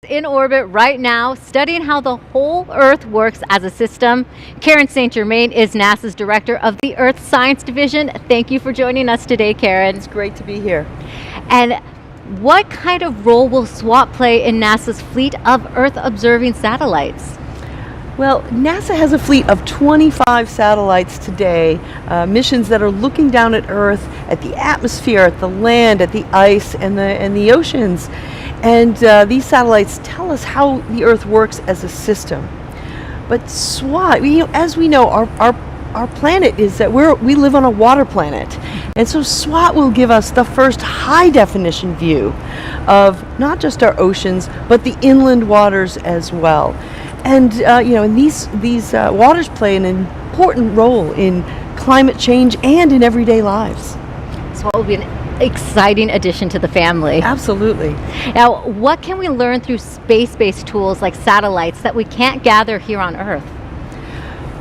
in orbit right now, studying how the whole Earth works as a system. Karen St. Germain is NASA's director of the Earth Science Division. Thank you for joining us today, Karen. It's great to be here. And what kind of role will SWAT play in NASA's fleet of Earth-observing satellites? Well, NASA has a fleet of 25 satellites today, missions that are looking down at Earth, at the atmosphere, at the land, at the ice, and the oceans. And these satellites tell us how the Earth works as a system. But SWAT, as we know, our planet is that we live on a water planet. And so SWAT will give us the first high-definition view of not just our oceans, but the inland waters as well. And and these waters play an important role in climate change and in everyday lives. SWAT will be an exciting addition to the family. Absolutely. Now, what can we learn through space-based tools like satellites that we can't gather here on Earth?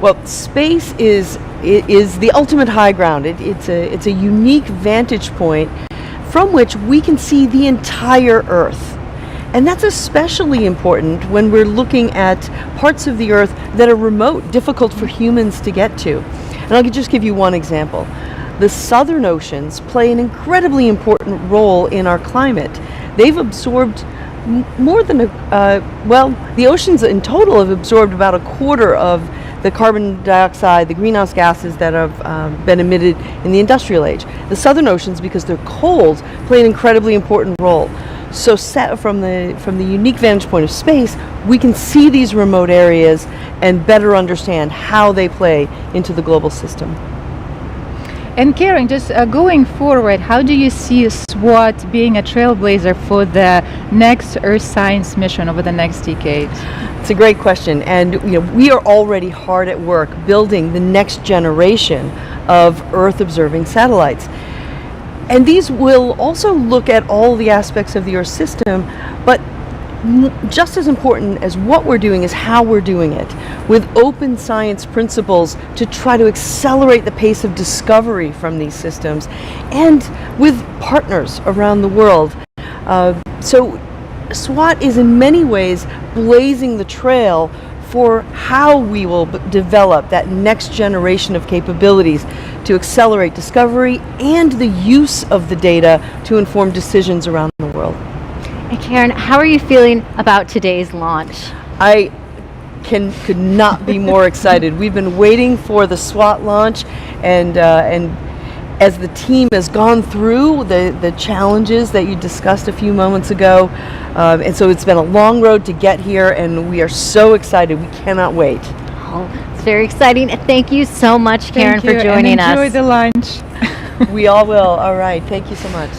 Well, space is the ultimate high ground. It's a unique vantage point from which we can see the entire Earth. And that's especially important when we're looking at parts of the Earth that are remote, difficult for humans to get to. And I'll just give you one example. The southern oceans play an incredibly important role in our climate. They've absorbed more than the oceans in total have absorbed about a quarter of the carbon dioxide, the greenhouse gases that have been emitted in the industrial age. The southern oceans, because they're cold, play an incredibly important role. So set from the unique vantage point of space, we can see these remote areas and better understand how they play into the global system. And Karen, just going forward, how do you see SWAT being a trailblazer for the next Earth science mission over the next decade? It's a great question, and we are already hard at work building the next generation of Earth observing satellites. And these will also look at all the aspects of the Earth system, but just as important as what we're doing is how we're doing it, with open science principles to try to accelerate the pace of discovery from these systems, and with partners around the world. So SWAT is in many ways blazing the trail for how we will develop that next generation of capabilities to accelerate discovery and the use of the data to inform decisions around the world. And Karen, how are you feeling about today's launch? I could not be more excited. We've been waiting for the SWAT launch, and as the team has gone through the challenges that you discussed a few moments ago, and so it's been a long road to get here, and we are so excited. We cannot wait. Oh, it's very exciting. Thank you so much, Karen, for joining us. Enjoy the lunch. We all will. All right. Thank you so much.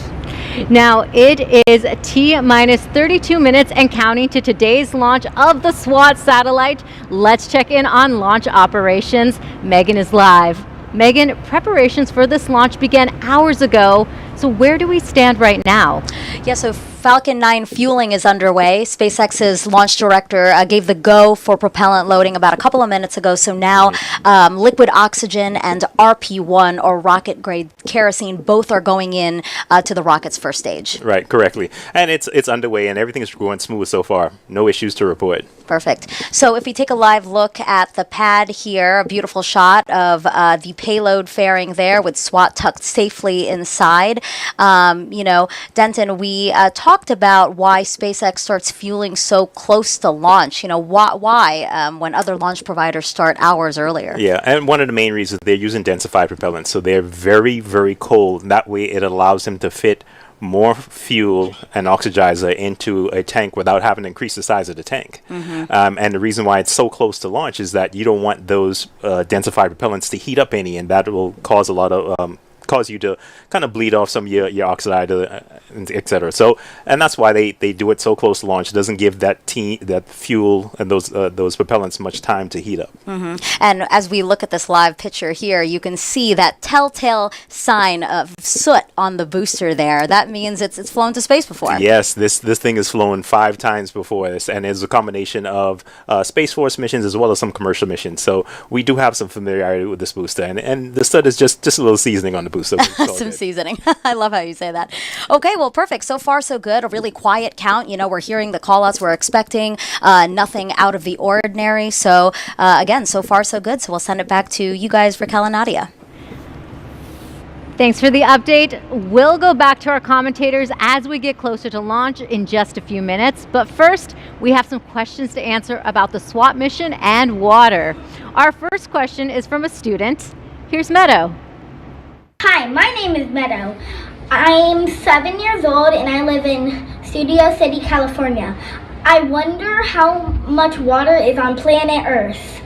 Now it is T-minus 32 minutes and counting to today's launch of the SWAT satellite. Let's check in on launch operations. Megan is live. Megan, preparations for this launch began hours ago. So where do we stand right now? Yeah, so Falcon 9 fueling is underway. SpaceX's launch director gave the go for propellant loading about a couple of minutes ago. So now liquid oxygen and RP1, or rocket grade kerosene, both are going in to the rocket's first stage. Right, correctly. And it's underway and everything is going smooth so far. No issues to report. Perfect. So if we take a live look at the pad here, a beautiful shot of the payload fairing there with SWAT tucked safely inside. Denton, we talked about why SpaceX starts fueling so close to launch. Why when other launch providers start hours earlier? Yeah, and one of the main reasons they're using densified propellants. So they're very, very cold. That way it allows them to fit more fuel and oxidizer into a tank without having to increase the size of the tank. And the reason why it's so close to launch is that you don't want those densified propellants to heat up any, and that will cause a lot of cause you to kind of bleed off some of your oxidizer, etc. So, and that's why they do it so close to launch. It doesn't give that fuel and those propellants much time to heat up. And as we look at this live picture here, you can see that telltale sign of soot on the booster there. That means it's flown to space before. Yes, this thing has flown 5 times before this, and it's a combination of Space Force missions as well as some commercial missions. So we do have some familiarity with this booster, and the soot is just a little seasoning on the booster. boost. So it's all Some good. seasoning. I love how you say that. Okay, well, perfect. So far, so good. A really quiet count. You know, we're hearing the call outs we're expecting, nothing out of the ordinary. So, again, so far, so good. So we'll send it back to you guys, Raquel and Nadia. Thanks for the update. We'll go back to our commentators as we get closer to launch in just a few minutes. But first, we have some questions to answer about the SWAT mission and water. Our first question is from a student. Here's Meadow. Hi, my name is Meadow. I'm 7 years old and I live in Studio City, California. I wonder how much water is on planet Earth.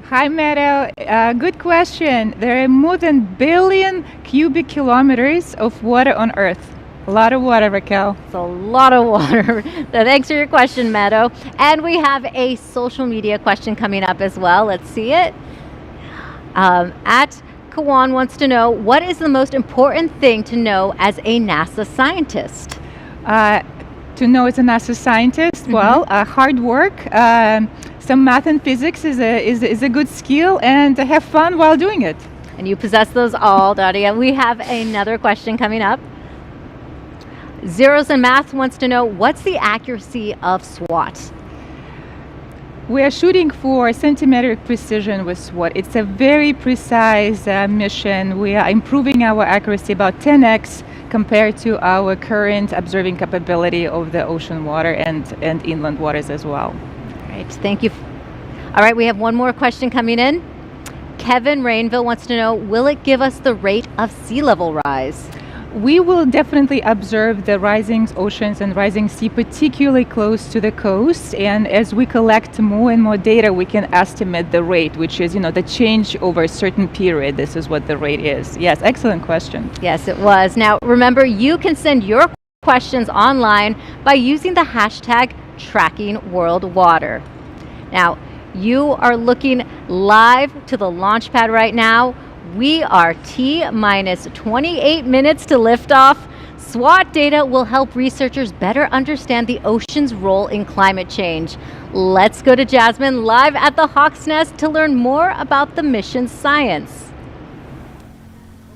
Hi, Meadow. Good question. There are more than billion cubic kilometers of water on Earth. A lot of water, Raquel. It's a lot of water. Thanks for your question, Meadow. And we have a social media question coming up as well. Let's see it. At Kawan wants to know, what is the most important thing to know as a NASA scientist? To know as a NASA scientist, well, hard work, some math and physics is a good skill, and have fun while doing it. And you possess those all, Nadia. We have another question coming up. Zeros and Math wants to know, what's the accuracy of SWAT? We are shooting for centimetric precision with SWAT. It's a very precise mission. We are improving our accuracy about 10x compared to our current observing capability of the ocean water and inland waters as well. Right, thank you. All right, we have one more question coming in. Kevin Rainville wants to know, will it give us the rate of sea level rise? We will definitely observe the rising oceans and rising sea, particularly close to the coast. And as we collect more and more data, we can estimate the rate, which is, the change over a certain period. This is what the rate is. Yes, excellent question. Yes, it was. Now, remember, you can send your questions online by using the hashtag #TrackingWorldWater. Now, you are looking live to the launch pad right now. We are T-minus 28 minutes to liftoff. SWAT data will help researchers better understand the ocean's role in climate change. Let's go to Jasmine live at the Hawk's Nest to learn more about the mission's science.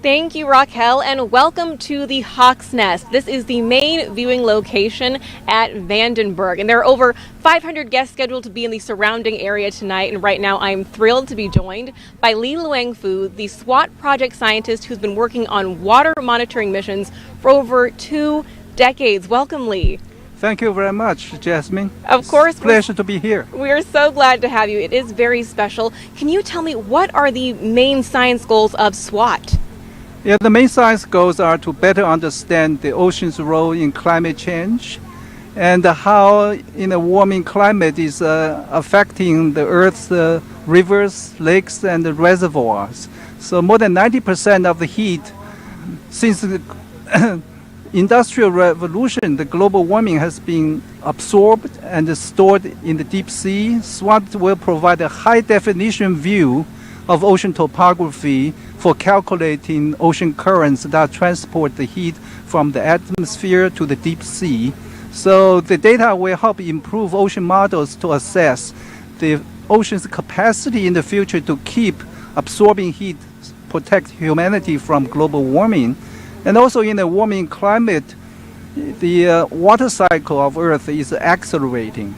Thank you, Raquel, and welcome to the Hawk's Nest. This is the main viewing location at Vandenberg, and there are over 500 guests scheduled to be in the surrounding area tonight. And right now, I'm thrilled to be joined by Li Luang-Fu, the SWAT project scientist who's been working on water monitoring missions for over 2 decades. Welcome, Li. Thank you very much, Jasmine. Of course. Pleasure to be here. We are so glad to have you. It is very special. Can you tell me, what are the main science goals of SWAT? Yeah, the main science goals are to better understand the ocean's role in climate change and how in a warming climate is affecting the Earth's rivers, lakes, and the reservoirs. So more than 90% of the heat since the Industrial Revolution, the global warming has been absorbed and stored in the deep sea. SWAT will provide a high-definition view of ocean topography for calculating ocean currents that transport the heat from the atmosphere to the deep sea. So the data will help improve ocean models to assess the ocean's capacity in the future to keep absorbing heat, protect humanity from global warming. And also in a warming climate, the water cycle of Earth is accelerating,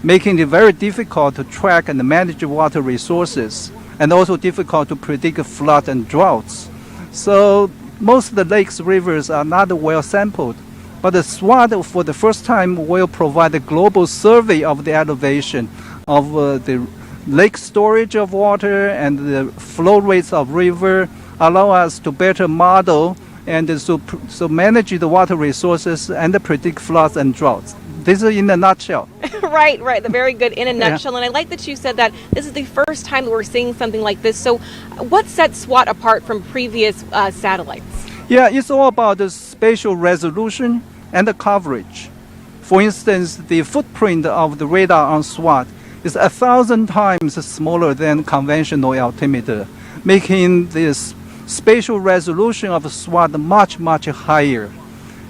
making it very difficult to track and manage water resources, and also difficult to predict flood and droughts. So most of the lakes, rivers are not well sampled, but the SWAT for the first time will provide a global survey of the elevation of the lake storage of water and the flow rates of river, allow us to better model and so manage the water resources and predict floods and droughts. This is in a nutshell. Right. Very good in a nutshell. Yeah. And I like that you said that this is the first time that we're seeing something like this. So what sets SWAT apart from previous satellites? Yeah, it's all about the spatial resolution and the coverage. For instance, the footprint of the radar on SWAT is 1,000 times smaller than conventional altimeter, making this spatial resolution of SWAT much, much higher.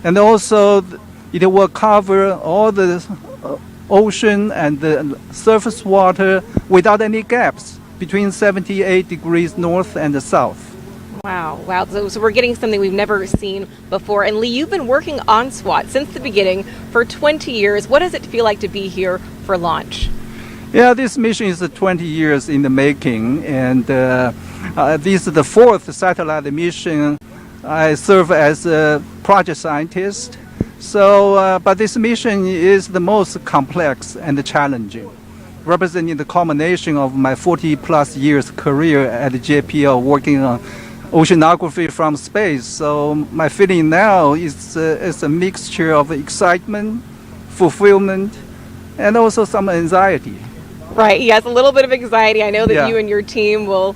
And also, it will cover all the ocean and the surface water without any gaps between 78 degrees north and south. Wow, wow. So we're getting something we've never seen before. And Lee, you've been working on SWAT since the beginning for 20 years. What does it feel like to be here for launch? Yeah, this mission is 20 years in the making, and this is the fourth satellite mission. I serve as a project scientist. So, but this mission is the most complex and challenging, representing the culmination of my 40 plus years career at JPL working on oceanography from space. So my feeling now is a mixture of excitement, fulfillment, and also some anxiety. Right, yes, a little bit of anxiety. I know that Yeah. you and your team will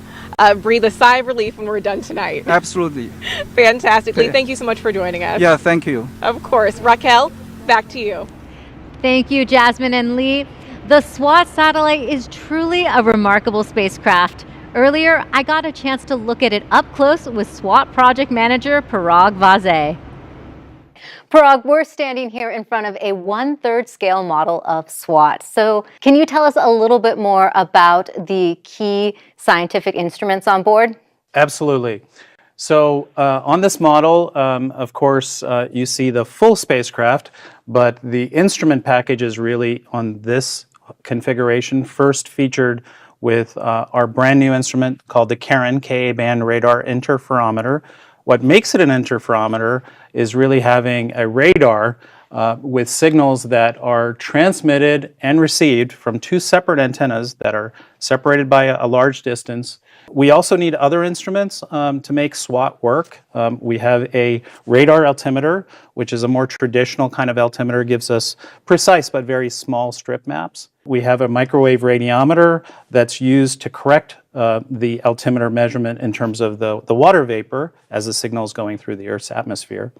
breathe a sigh of relief when we're done tonight. Absolutely. Fantastically. Thank you so much for joining us. Yeah, thank you. Of course. Raquel, back to you. Thank you, Jasmine and Lee. The SWAT satellite is truly a remarkable spacecraft. Earlier, I got a chance to look at it up close with SWAT project manager Parag Vaze. Parag, we're standing here in front of a 1/3 scale model of SWAT. So can you tell us a little bit more about the key scientific instruments on board? Absolutely. So on this model, of course, you see the full spacecraft, but the instrument package is really on this configuration, first featured with our brand new instrument called the Karen Ka-band radar interferometer. What makes it an interferometer is really having a radar with signals that are transmitted and received from two separate antennas that are separated by a large distance. We also need other instruments to make SWAT work. We have a radar altimeter, which is a more traditional kind of altimeter, gives us precise but very small strip maps. We have a microwave radiometer that's used to correct the altimeter measurement in terms of the water vapor as the signal is going through the Earth's atmosphere.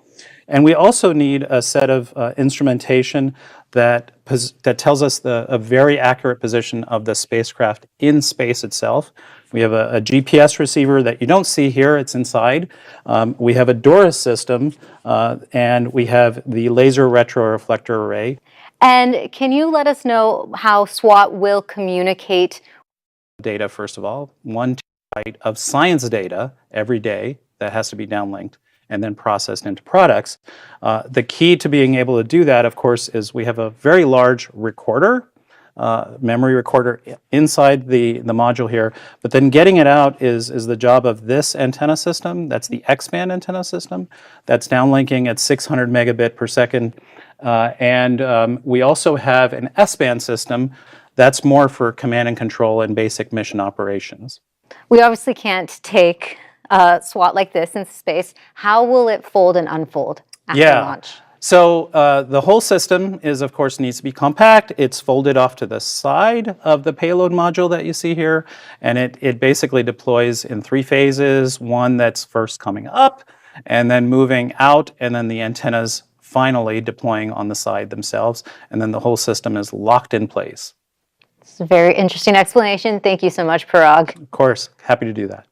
And we also need a set of instrumentation that tells us a very accurate position of the spacecraft in space itself. We have a GPS receiver that you don't see here, it's inside. We have a DORIS system, and we have the laser retroreflector array. And can you let us know how SWAT will communicate? Data, first of all, 1 terabyte of science data every day that has to be downlinked and then processed into products. The key to being able to do that, of course, is we have a very large recorder, memory recorder inside the module here, but then getting it out is the job of this antenna system. That's the X-band antenna system that's downlinking at 600 megabit per second. And we also have an S-band system that's more for command and control and basic mission operations. We obviously can't take SWAT like this in space. How will it fold and unfold after launch? So the whole system is, of course, needs to be compact. It's folded off to the side of the payload module that you see here, and it basically deploys in 3 phases. One that's first coming up, and then moving out, and then the antennas finally deploying on the side themselves, and then the whole system is locked in place. It's a very interesting explanation. Thank you so much, Parag. Of course, happy to do that.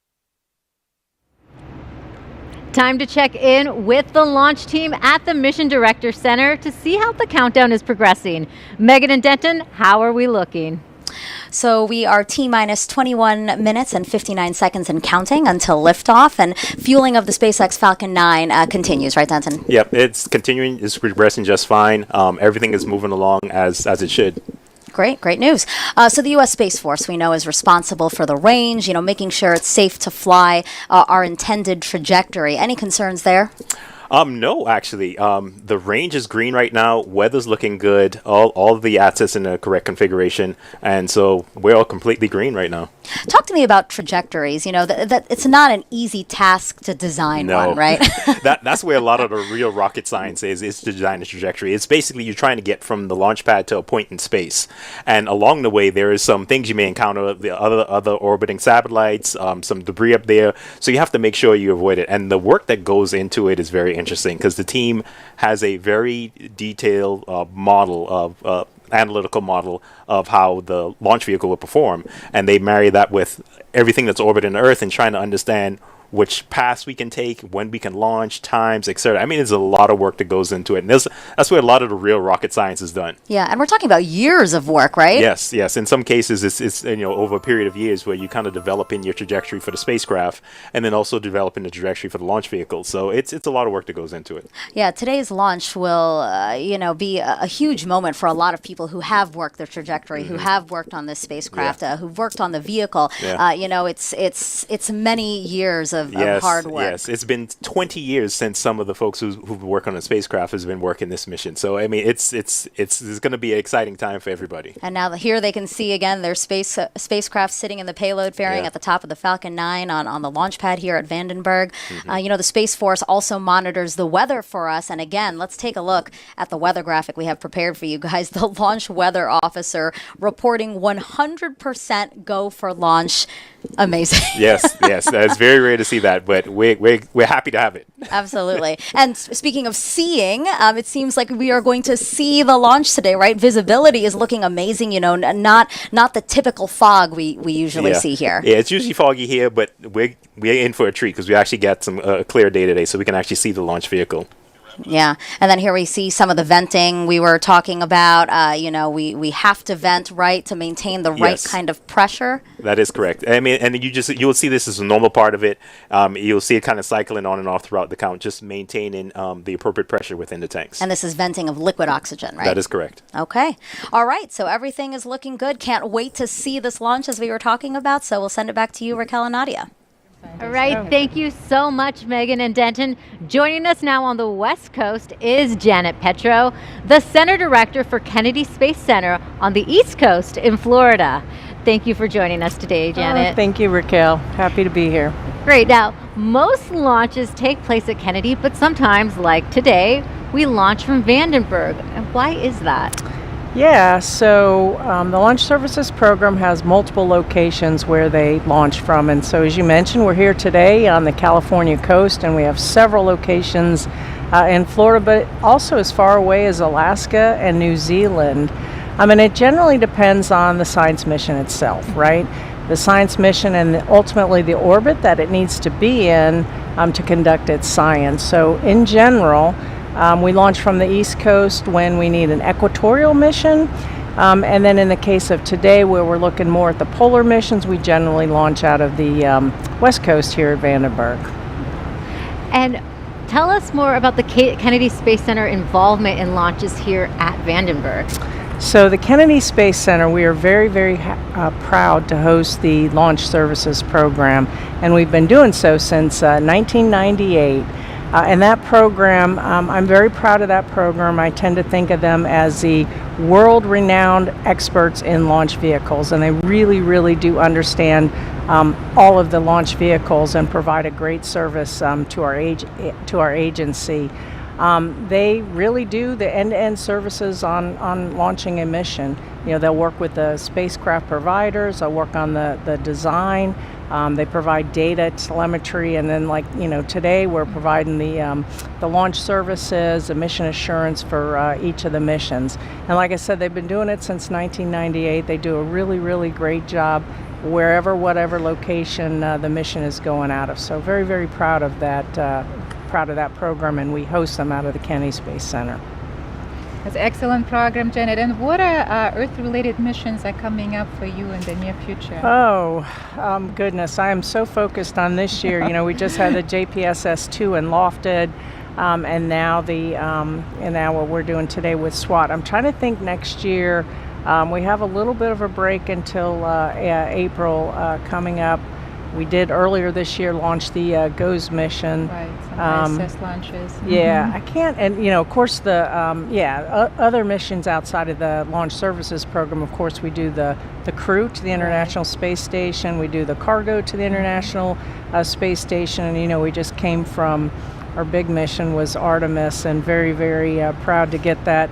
Time to check in with the launch team at the Mission Director Center to see how the countdown is progressing. Megan and Denton, how are we looking? So we are T-minus 21 minutes and 59 seconds and counting until liftoff, and fueling of the SpaceX Falcon 9 continues, right, Denton? Yep, it's continuing, it's progressing just fine. Everything is moving along as it should. Great news. So the U.S. Space Force, we know, is responsible for the range, making sure it's safe to fly our intended trajectory. Any concerns there? No, actually. The range is green right now. Weather's looking good. All of the assets in the correct configuration. And so we're all completely green right now. Talk to me about trajectories. That it's not an easy task to design one, right? That's where a lot of the real rocket science is to design a trajectory. It's basically you're trying to get from the launch pad to a point in space. And along the way, there is some things you may encounter, the other orbiting satellites, some debris up there. So you have to make sure you avoid it. And the work that goes into it is very interesting because the team has a very detailed analytical model of how the launch vehicle will perform, and they marry that with everything that's orbiting the Earth and trying to understand which paths we can take, when we can launch, times, etc. I mean, there's a lot of work that goes into it, and that's where a lot of the real rocket science is done. Yeah, and we're talking about years of work, right? Yes, yes. In some cases, it's over a period of years where you kind of develop in your trajectory for the spacecraft, and then also developing the trajectory for the launch vehicle. So it's a lot of work that goes into it. Yeah, today's launch will, be a huge moment for a lot of people who have worked their trajectory, who have worked on this spacecraft, who've worked on the vehicle. Yeah. It's many years of hard work. Yes, it's been 20 years since some of the folks who've worked on the spacecraft has been working this mission. So I mean, it's going to be an exciting time for everybody. And now here they can see again their spacecraft sitting in the payload fairing at the top of the Falcon 9 on the launch pad here at Vandenberg. The Space Force also monitors the weather for us. And again, let's take a look at the weather graphic we have prepared for you guys. The launch weather officer reporting 100% go for launch. Amazing. yes. It's very rare to see that, but we're happy to have it. Absolutely. And speaking of seeing, it seems like we are going to see the launch today, right? Visibility is looking amazing. Not the typical fog we usually see here. Yeah, it's usually foggy here, but we're in for a treat because we actually got some clear day today, so we can actually see the launch vehicle. Yeah, and then here we see some of the venting we were talking about. We have to vent, right, to maintain the right kind of pressure. That is correct. I mean, and you'll see this as a normal part of it. You'll see it kind of cycling on and off throughout the count, just maintaining the appropriate pressure within the tanks. And this is venting of liquid oxygen, right? That is correct. Okay. All right. So everything is looking good. Can't wait to see this launch as we were talking about. So we'll send it back to you, Raquel and Nadia. All right, thank you so much, Megan and Denton. Joining us now on the West Coast is Janet Petro, the Center Director for Kennedy Space Center on the East Coast in Florida. Thank you for joining us today, Janet. Thank you, Raquel. Happy to be here. Great. Now, most launches take place at Kennedy, but sometimes, like today, we launch from Vandenberg. And why is that? Yeah, so the Launch Services Program has multiple locations where they launch from. And so as you mentioned, we're here today on the California coast, and we have several locations in Florida, but also as far away as Alaska and New Zealand. It generally depends on the science mission itself, right? The science mission and ultimately the orbit that it needs to be in to conduct its science. So in general, we launch from the East Coast when we need an equatorial mission. And then in the case of today, where we're looking more at the polar missions, we generally launch out of the West Coast here at Vandenberg. And tell us more about the Kennedy Space Center involvement in launches here at Vandenberg. So the Kennedy Space Center, we are very, very proud to host the Launch Services Program. And we've been doing so since 1998. And that program, I'm very proud of that program. I tend to think of them as the world-renowned experts in launch vehicles, and they really, really do understand all of the launch vehicles and provide a great service to our agency. They really do the end-to-end services on launching a mission. They'll work with the spacecraft providers. They'll work on the design. They provide data, telemetry, and then today we're providing the launch services, the mission assurance for each of the missions. And like I said, they've been doing it since 1998. They do a really, really great job whatever location the mission is going out of. So very, very proud of that program, and we host them out of the Kennedy Space Center. That's an excellent program, Janet. And what Earth-related missions are coming up for you in the near future? Oh, goodness. I am so focused on this year. We just had the JPSS-2 in Lofted, and now what we're doing today with SWAT. I'm trying to think next year. We have a little bit of a break until April coming up. We did earlier this year launch the GOES mission. Right, some ISS launches. Yeah, I can't, and of course the other missions outside of the Launch Services Program. Of course, we do the crew to the International Space Station. We do the cargo to the International Space Station, and we just came from our big mission was Artemis, and very, very proud to get that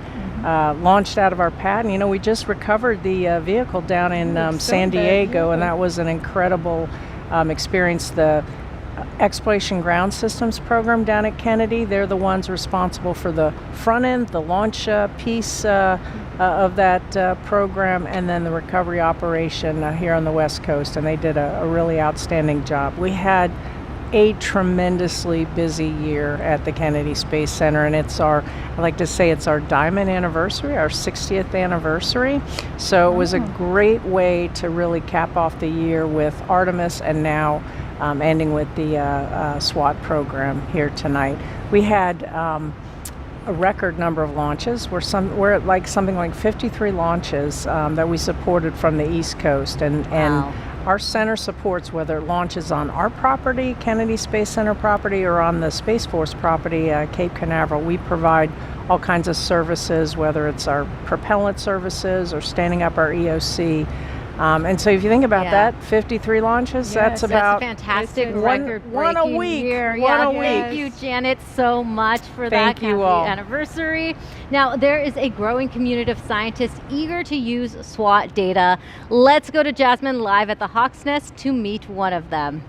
launched out of our pad. And we just recovered the vehicle down in San Diego, and that was an incredible experience. The Exploration Ground Systems program down at Kennedy, they're the ones responsible for the front end, the launch piece of that program, and then the recovery operation here on the West Coast, and they did a really outstanding job. We had a tremendously busy year at the Kennedy Space Center, and I like to say it's our diamond anniversary, our 60th anniversary. So it was a great way to really cap off the year with Artemis, and now ending with the SWAT program here tonight. We had a record number of launches. We're at like something like 53 launches that we supported from the East Coast, and our center supports whether it launches on our property, Kennedy Space Center property, or on the Space Force property, Cape Canaveral. We provide all kinds of services, whether it's our propellant services or standing up our EOC. And so if you think about that, 53 launches, that's about a fantastic record-breaking one a week. year. Thank you, Janet, so much for Thank that you happy all. anniversary. Now, there is a growing community of scientists eager to use SWAT data. Let's go to Jasmine live at the Hawk's Nest to meet one of them.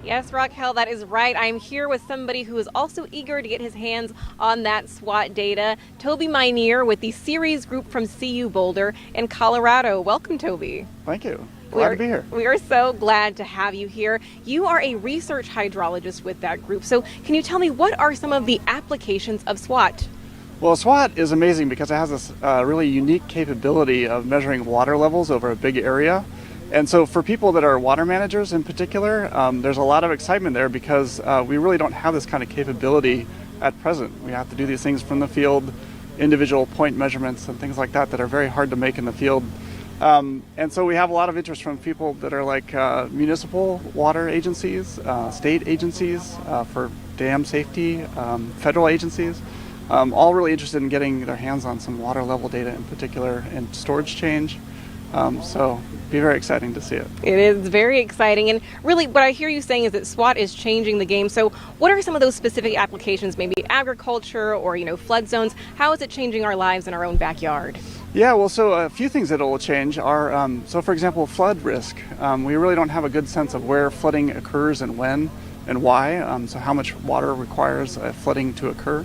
Yes, Raquel, that is right. I'm here with somebody who is also eager to get his hands on that SWAT data. Toby Minear with the Series Group from CU Boulder in Colorado. Welcome, Toby. Thank you. Glad to be here. We are so glad to have you here. You are a research hydrologist with that group. So can you tell me what are some of the applications of SWAT? Well, SWAT is amazing because it has this really unique capability of measuring water levels over a big area. And so for people that are water managers in particular, there's a lot of excitement there because we really don't have this kind of capability at present. We have to do these things from the field, individual point measurements and things like that that are very hard to make in the field. And so we have a lot of interest from people that are like municipal water agencies, state agencies for dam safety, federal agencies, all really interested in getting their hands on some water level data in particular and storage change. So be very exciting to see it. It is very exciting, and really what I hear you saying is that SWAT is changing the game. So what are some of those specific applications, maybe agriculture or flood zones? How is it changing our lives in our own backyard? Yeah, well, so a few things that it will change are, so for example, flood risk. We really don't have a good sense of where flooding occurs and when and why, so how much water requires flooding to occur.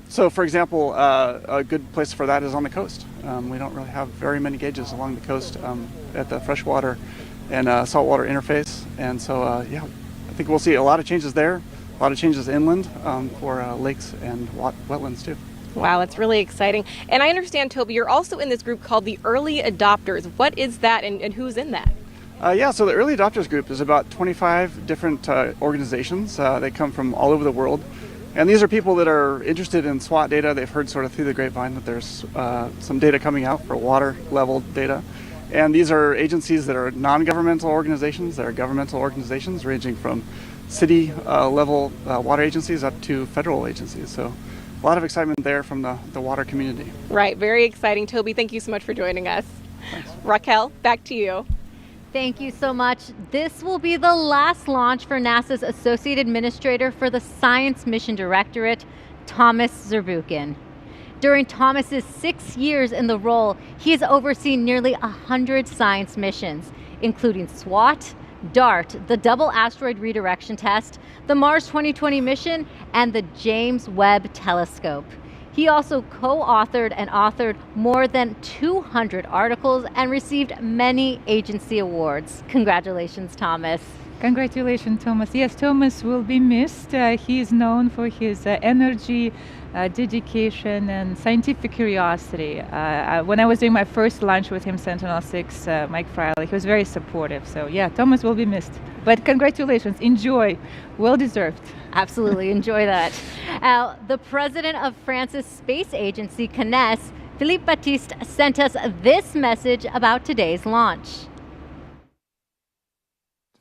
So for example, a good place for that is on the coast. We don't really have very many gauges along the coast at the freshwater and saltwater interface. And so, yeah, I think we'll see a lot of changes there, a lot of changes inland for lakes and wetlands too. Wow, that's really exciting. And I understand, Toby, you're also in this group called the Early Adopters. What is that and who's in that? Yeah, so the Early Adopters group is about 25 different organizations. They come from all over the world. And these are people that are interested in SWAT data. They've heard sort of through the grapevine that there's some data coming out for water level data. And these are agencies that are non-governmental organizations. They're governmental organizations ranging from city level water agencies up to federal agencies. So a lot of excitement there from the water community. Right, very exciting. Toby, thank you so much for joining us. Thanks. Raquel, back to you. Thank you so much. This will be the last launch for NASA's Associate Administrator for the Science Mission Directorate, Thomas Zurbuchen. During Thomas's 6 years in the role, he has overseen nearly 100 science missions, including SWAT, DART, the Double Asteroid Redirection Test, the Mars 2020 mission, and the James Webb Telescope. He also co-authored and authored more than 200 articles and received many agency awards. Congratulations, Thomas. Congratulations, Thomas. Yes, Thomas will be missed. He is known for his energy, dedication, and scientific curiosity. When I was doing my first lunch with him, Sentinel-6, Mike Friley, he was very supportive. So yeah, Thomas will be missed. But congratulations, enjoy, well deserved. Absolutely, enjoy that. The president of France's space agency, CNES, Philippe Baptiste, sent us this message about today's launch.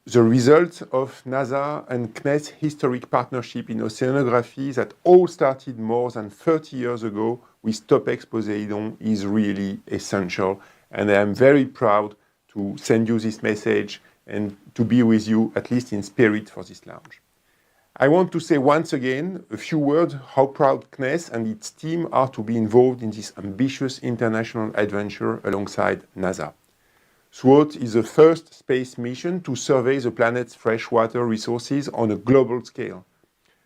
The result of NASA and CNES historic partnership in oceanography that all started more than 30 years ago with TOPEX Poseidon is really essential. And I am very proud to send you this message and to be with you, at least in spirit, for this launch. I want to say once again a few words how proud CNES and its team are to be involved in this ambitious international adventure alongside NASA. SWAT is the first space mission to survey the planet's freshwater resources on a global scale.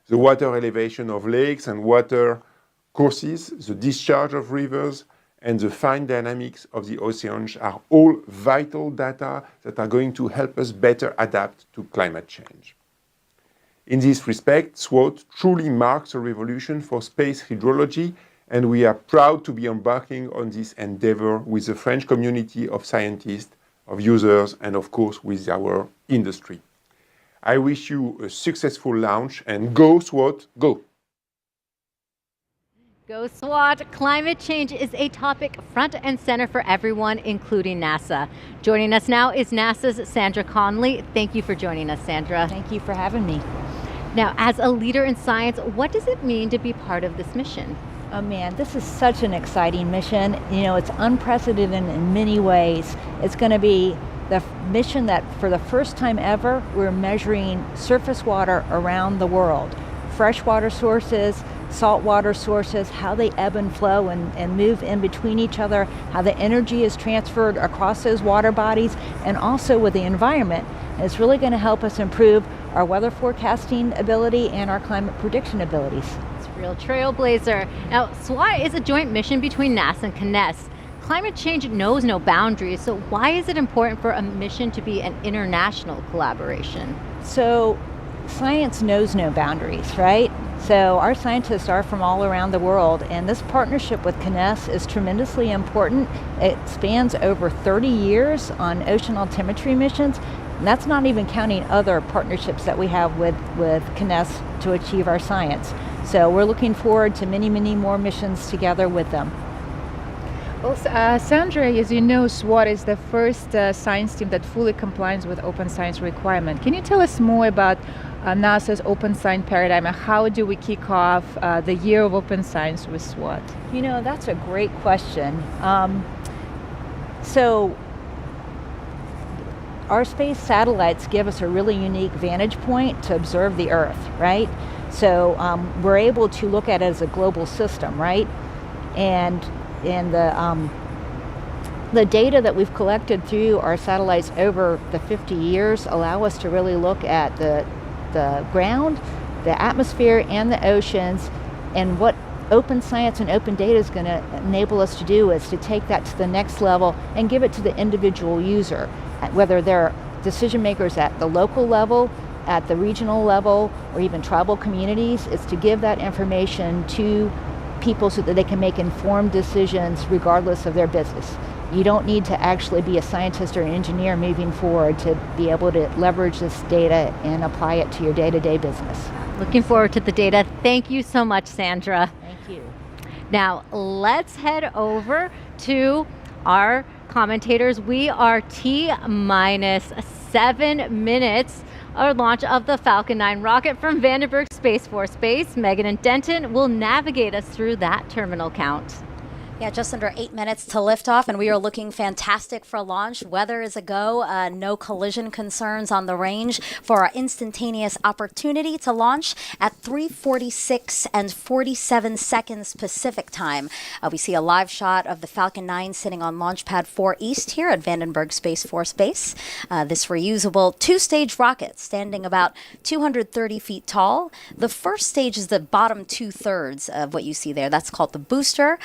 The water elevation of lakes and water courses, the discharge of rivers, and the fine dynamics of the oceans are all vital data that are going to help us better adapt to climate change. In this respect, SWOT truly marks a revolution for space hydrology, and we are proud to be embarking on this endeavor with the French community of scientists, of users, and of course with our industry. I wish you a successful launch, and go SWOT, go! Go SWAT! Climate change is a topic front and center for everyone, including NASA. Joining us now is NASA's Sandra Conley. Thank you for joining us, Sandra. Thank you for having me. Now, as a leader in science, what does it mean to be part of this mission? Oh man, this is such an exciting mission. You know, it's unprecedented in many ways. It's going to be the mission that for the first time ever, we're measuring surface water around the world. Freshwater sources, saltwater sources, how they ebb and flow and move in between each other, how the energy is transferred across those water bodies, and also with the environment. And it's really going to help us improve our weather forecasting ability and our climate prediction abilities. It's a real trailblazer. Now, SWAT is a joint mission between NASA and CNES. Climate change knows no boundaries, so why is it important for a mission to be an international collaboration? So, science knows no boundaries, right? So our scientists are from all around the world, and this partnership with CNES is tremendously important. It spans over 30 years on ocean altimetry missions, and that's not even counting other partnerships that we have with CNES to achieve our science. So we're looking forward to many, many more missions together with them. Well, Sandra, as you know, SWAT is the first science team that fully complies with open science requirement. Can you tell us more about NASA's open science paradigm and how do we kick off the year of open science with SWAT? You know, that's a great question. So our space satellites give us a really unique vantage point to observe the Earth, right? So we're able to look at it as a global system, right? And the data that we've collected through our satellites over the 50 years allow us to really look at the ground, the atmosphere, and the oceans. And what open science and open data is going to enable us to do is to take that to the next level and give it to the individual user, whether they're decision makers at the local level, at the regional level, or even tribal communities. It's to give that information to people so that they can make informed decisions regardless of their business. You don't need to actually be a scientist or an engineer moving forward to be able to leverage this data and apply it to your day-to-day business. Looking forward to the data. Thank you so much, Sandra. Thank you. Now, let's head over to our commentators. We are T-minus 7 minutes our launch of the Falcon 9 rocket from Vandenberg Space Force Base. Megan and Denton will navigate us through that terminal count. Yeah, just under 8 minutes to liftoff, and we are looking fantastic for launch. Weather is a go. No collision concerns on the range for our instantaneous opportunity to launch at 3:46 and 47 seconds Pacific time. We see a live shot of the Falcon 9 sitting on Launch Pad 4 East here at Vandenberg Space Force Base. This reusable two-stage rocket standing about 230 feet tall. The first stage is the bottom two-thirds of what you see there. That's called the booster.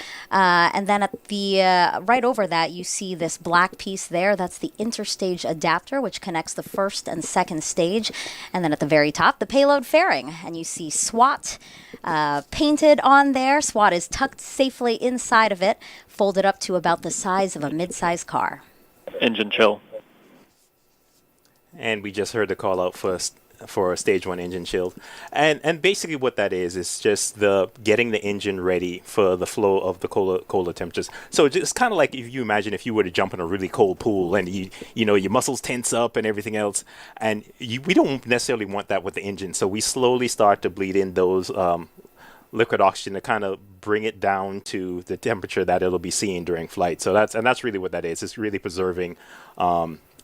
And then at the right over that, you see this black piece there. That's the interstage adapter, which connects the first and second stage. And then at the very top, the payload fairing. And you see SWAT painted on there. SWAT is tucked safely inside of it, folded up to about the size of a mid-sized car. Engine chill. And we just heard the call out for stage 1 engine chill, and basically what that is just the getting the engine ready for the flow of the colder temperatures. So it's kind of like if you imagine if you were to jump in a really cold pool and you know your muscles tense up and everything else, and we don't necessarily want that with the engine. So we slowly start to bleed in those liquid oxygen to kind of bring it down to the temperature that it'll be seeing during flight. So that's really what that is. It's really preserving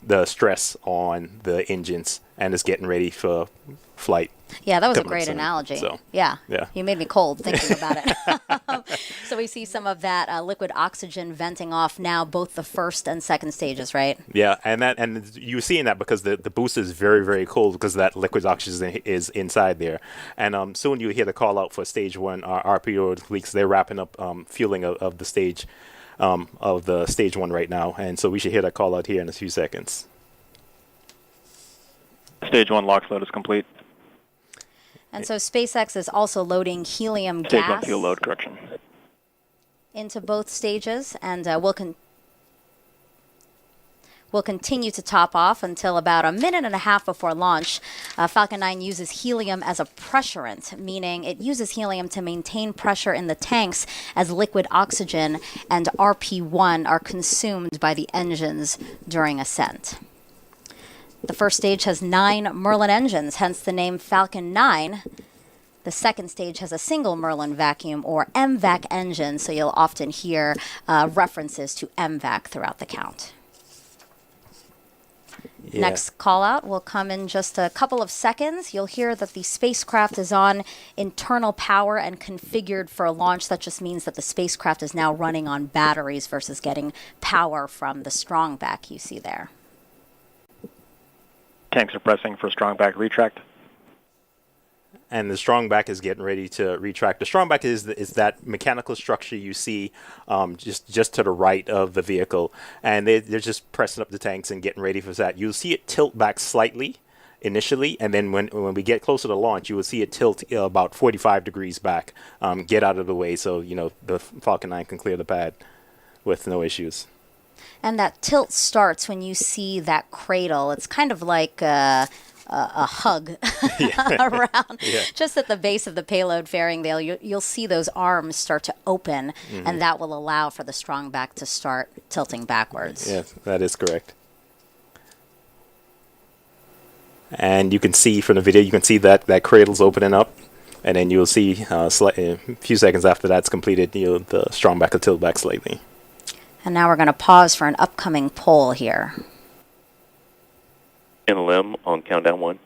the stress on the engines and is getting ready for flight. Yeah, that was a great analogy. So, yeah, yeah, you made me cold thinking about it. So we see some of that liquid oxygen venting off now, both the first and second stages, right? Yeah, and you're seeing that because the booster is very, very cold because that liquid oxygen is inside there. And soon you hear the call out for stage 1 RPO leaks. They're wrapping up fueling of the stage. Of the stage 1 right now, and so we should hear that call out here in a few seconds. Stage 1 LOX load is complete. And so SpaceX is also loading helium Stage 1 gas fuel load, correction. into both stages, and will continue to top off until about a minute and a half before launch. Falcon 9 uses helium as a pressurant, meaning it uses helium to maintain pressure in the tanks as liquid oxygen and RP1 are consumed by the engines during ascent. The first stage has 9 Merlin engines, hence the name Falcon 9. The second stage has a single Merlin vacuum or MVAC engine, so you'll often hear references to MVAC throughout the count. Yeah. Next call out will come in just a couple of seconds. You'll hear that the spacecraft is on internal power and configured for a launch. That just means that the spacecraft is now running on batteries versus getting power from the strong back you see there. Tanks are pressing for strong back retract. And the strong back is getting ready to retract. The strong back is that mechanical structure you see just to the right of the vehicle. And they're just pressing up the tanks and getting ready for that. You'll see it tilt back slightly initially, and then when we get closer to launch, you will see it tilt about 45 degrees back, get out of the way so, the Falcon 9 can clear the pad with no issues. And that tilt starts when you see that cradle. It's kind of like a hug around. Yeah. Just at the base of the payload fairing there, you'll see those arms start to open, and that will allow for the strong back to start tilting backwards. Yes, that is correct. And you can see from the video, you can see that cradle's opening up, and then you'll see a few seconds after that's completed, the strong back will tilt back slightly. And now we're going to pause for an upcoming poll here. NLM on countdown 1.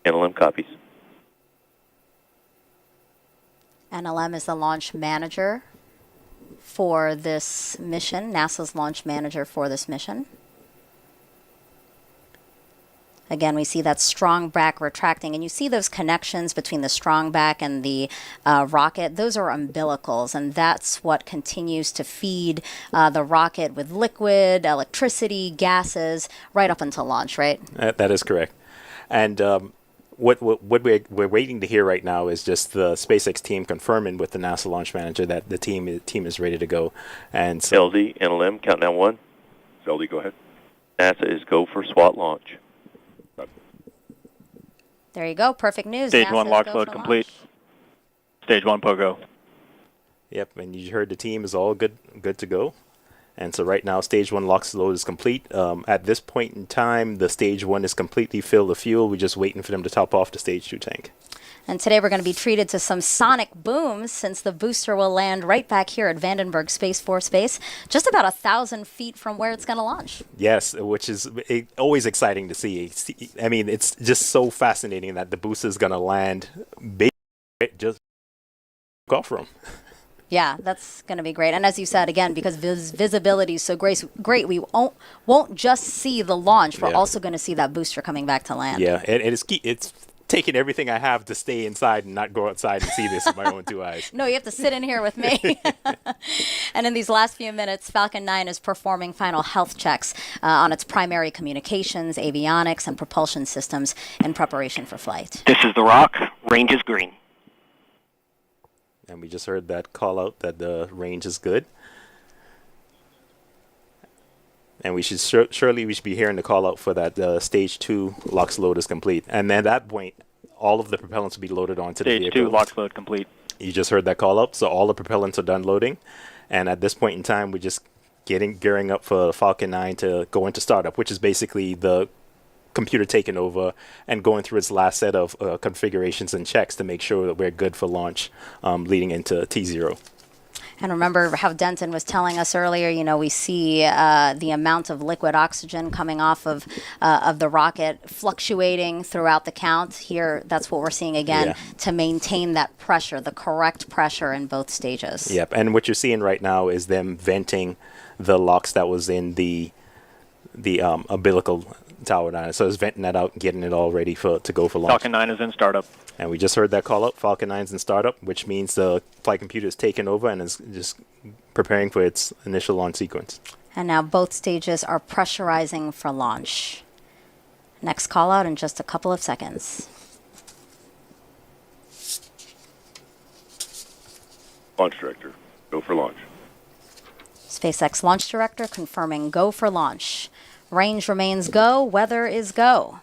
NLM copies. NLM is the launch manager for this mission, NASA's launch manager for this mission. Again, we see that strong back retracting, and you see those connections between the strong back and the rocket. Those are umbilicals, and that's what continues to feed the rocket with liquid, electricity, gases, right up until launch, right? That is correct. And what we're waiting to hear right now is just the SpaceX team confirming with the NASA launch manager that the team is ready to go. And so LD, NLM, countdown 1. LD, go ahead. NASA is go for SWAT launch. There you go. Perfect news. Stage NASA 1 is launch go load for complete. launch. Stage 1 POGO. Yep, and you heard the team is all good to go. And so right now, Stage 1 LOX load is complete. At this point in time, the Stage 1 is completely filled with fuel. We're just waiting for them to top off the Stage 2 tank. And today we're going to be treated to some sonic booms since the booster will land right back here at Vandenberg Space Force Base, just about 1,000 feet from where it's going to launch. Yes, which is always exciting to see. I mean, it's just so fascinating that the booster is going to land big, just off from. Yeah, that's going to be great. And as you said, again, because visibility is so great, we won't just see the launch. We're also going to see that booster coming back to land. Yeah, and it's key. It's taking everything I have to stay inside and not go outside and see this with my own 2 eyes. No, you have to sit in here with me. And in these last few minutes, Falcon 9 is performing final health checks on its primary communications, avionics, and propulsion systems in preparation for flight. This is the Rock. Range is green. And we just heard that call out that the range is good. And we should surely be hearing the call out for that Stage 2 LOX load is complete. And then at that point, all of the propellants will be loaded onto the vehicle. Stage 2 LOX load complete. You just heard that call out. So all the propellants are done loading. And at this point in time, we're just gearing up for Falcon 9 to go into startup, which is basically the computer taking over and going through its last set of configurations and checks to make sure that we're good for launch leading into T0. And remember how Denton was telling us earlier, we see the amount of liquid oxygen coming off of the rocket fluctuating throughout the count. Here, that's what we're seeing again to maintain that pressure, the correct pressure in both stages. Yep, and what you're seeing right now is them venting the LOX that was in the the umbilical tower down. So it's venting that out and getting it all ready to go for launch. Falcon 9 is in startup. And we just heard that call out. Falcon 9's in startup, which means the flight computer is taking over and is just preparing for its initial launch sequence. And now both stages are pressurizing for launch. Next call out in just a couple of seconds. Launch director, go for launch. SpaceX launch director confirming go for launch. Range remains go, weather is go.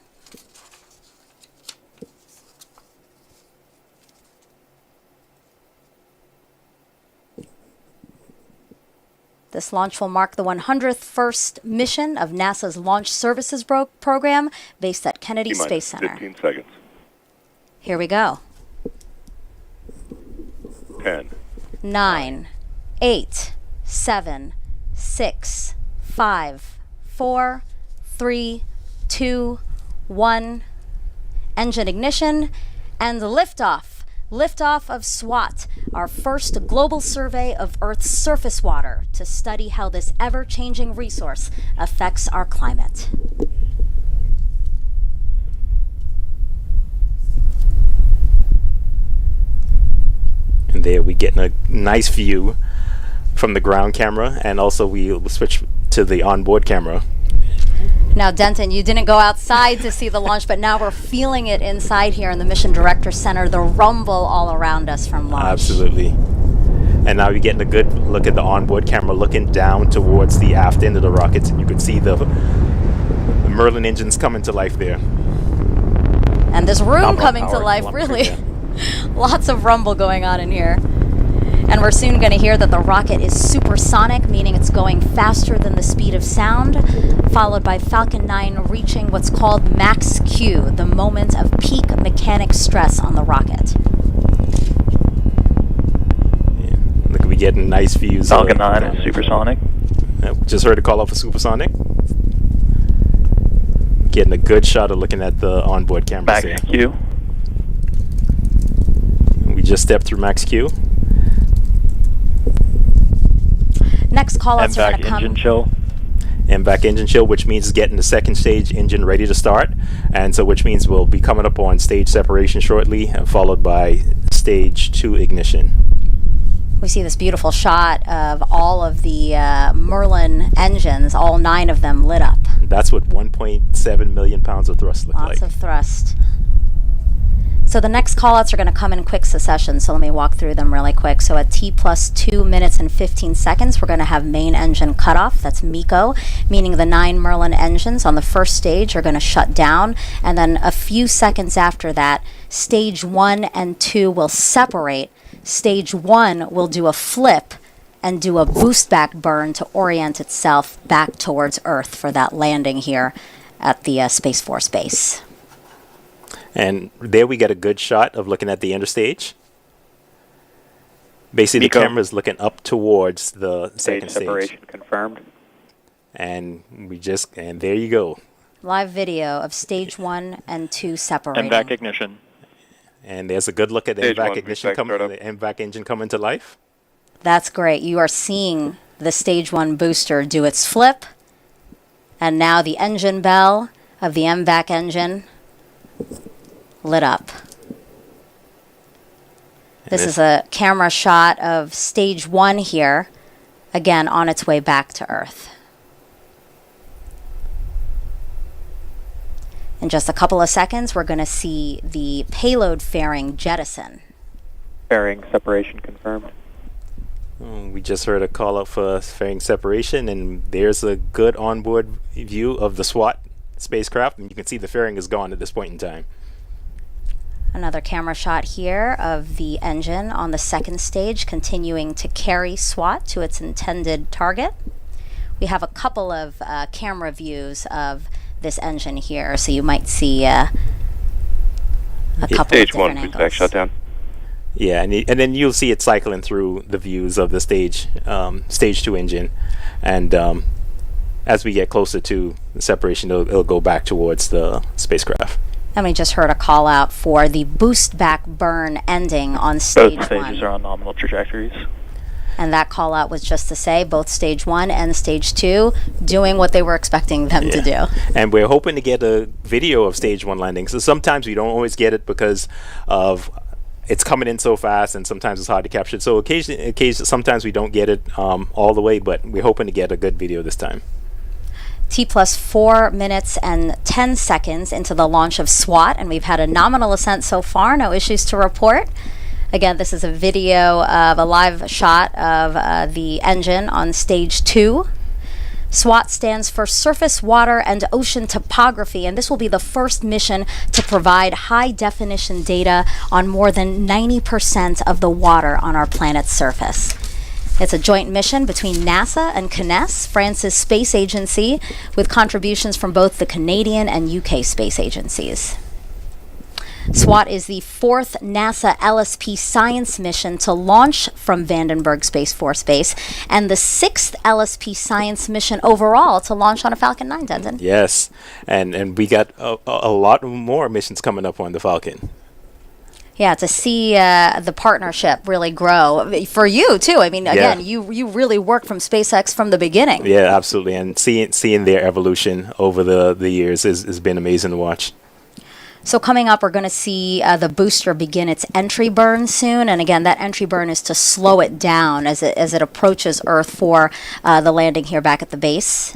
This launch will mark the 101st mission of NASA's Launch Services Program based at Kennedy Space Center. 15 seconds. Here we go. 10. 9, 8, 7, 6, 5, 4, 3, 2, 1. Engine ignition and liftoff. Liftoff of SWAT, our first global survey of Earth's surface water to study how this ever-changing resource affects our climate. And there we get a nice view from the ground camera, and also we switch to the onboard camera. Now, Denton, you didn't go outside to see the launch, but now we're feeling it inside here in the Mission Director Center, the rumble all around us from launch. Absolutely. And now you're getting a good look at the onboard camera looking down towards the aft end of the rockets, and you can see the Merlin engines coming to life there. And this room coming to life, really. Lots of rumble going on in here. And we're soon going to hear that the rocket is supersonic, meaning it's going faster than the speed of sound, followed by Falcon 9 reaching what's called max Q, the moment of peak mechanic stress on the rocket. Yeah. Look, we getting nice views. Falcon 9 is supersonic. Just heard a call out for supersonic. Getting a good shot of looking at the onboard cameras there. Max Q. We just stepped through max Q. Next call-outs are going to come. Engine chill. MVAC engine chill, which means getting the second stage engine ready to start, and so which means we'll be coming up on stage separation shortly, followed by stage 2 ignition. We see this beautiful shot of all of the Merlin engines, all 9 of them lit up. That's what 1.7 million pounds of thrust look like. Lots of thrust. So the next callouts are going to come in quick succession, so let me walk through them really quick. So at T plus 2 minutes and 15 seconds, we're going to have main engine cutoff. That's MECO, meaning the 9 Merlin engines on the first stage are going to shut down. And then a few seconds after that, stage 1 and 2 will separate. Stage 1 will do a flip and do a boost back burn to orient itself back towards Earth for that landing here at the Space Force base. And there we get a good shot of looking at the interstage. Basically, MECO. the camera is looking up towards the second stage. Separation confirmed. And there you go. Live video of stage 1 and 2 separating. MVAC ignition. And there's a good look at the Stage MVAC one, ignition startup. the MVAC engine coming to life. That's great. You are seeing the stage 1 booster do its flip. And now the engine bell of the MVAC engine lit up. This is a camera shot of stage 1 here, again on its way back to Earth. In just a couple of seconds, we're going to see the payload fairing jettison. Fairing separation confirmed. We just heard a call out for fairing separation, and there's a good onboard view of the SWAT spacecraft, and you can see the fairing is gone at this point in time. Another camera shot here of the engine on the second stage continuing to carry SWAT to its intended target. We have a couple of camera views of this engine here, so you might see a couple of Stage different 1, angles. back shutdown. Yeah, and then you'll see it cycling through the views of the stage 2 engine, and as we get closer to the separation, it'll go back towards the spacecraft. And we just heard a call out for the boost back burn ending on stage Both 1. stages are on nominal trajectories. And that call out was just to say both stage 1 and stage 2 doing what they were expecting them to do. And we're hoping to get a video of stage 1 landing. So sometimes we don't always get it because of it's coming in so fast, and sometimes it's hard to capture it. So occasionally sometimes we don't get it all the way, but we're hoping to get a good video this time. T plus 4 minutes and 10 seconds into the launch of SWAT, and we've had a nominal ascent so far, no issues to report. Again, this is a video of a live shot of the engine on stage 2. SWAT stands for Surface, Water, and Ocean Topography, and this will be the first mission to provide high-definition data on more than 90% of the water on our planet's surface. It's a joint mission between NASA and CNES, France's space agency, with contributions from both the Canadian and UK space agencies. SWAT is the 4th NASA LSP science mission to launch from Vandenberg Space Force Base, and the 6th LSP science mission overall to launch on a Falcon 9, Denton. Yes, and we got a lot more missions coming up on the Falcon. Yeah, to see the partnership really grow for you too. I mean, again, you really worked from SpaceX from the beginning. Yeah, absolutely, and seeing their evolution over the years has been amazing to watch. So coming up, we're going to see the booster begin its entry burn soon, and again, that entry burn is to slow it down as it approaches Earth for the landing here back at the base,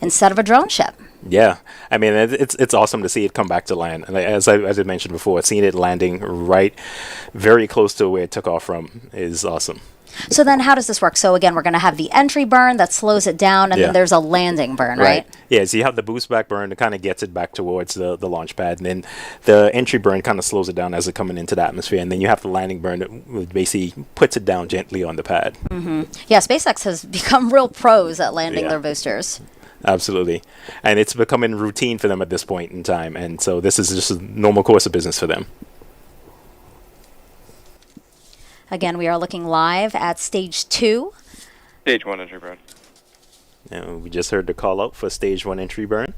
instead of a drone ship. Yeah, I mean it's awesome to see it come back to land. And as I mentioned before, seeing it landing right, very close to where it took off from is awesome. So then, how does this work? So again, we're going to have the entry burn that slows it down, and then there's a landing burn, right? Yeah, so you have the boost back burn that kind of gets it back towards the launch pad, and then the entry burn kind of slows it down as it's coming into the atmosphere, and then you have the landing burn that basically puts it down gently on the pad. Mm-hmm. Yeah, SpaceX has become real pros at landing their boosters. Absolutely. And it's becoming routine for them at this point in time. And so this is just a normal course of business for them. Again, we are looking live at stage 2. Stage 1 entry burn. And we just heard the call out for stage 1 entry burn.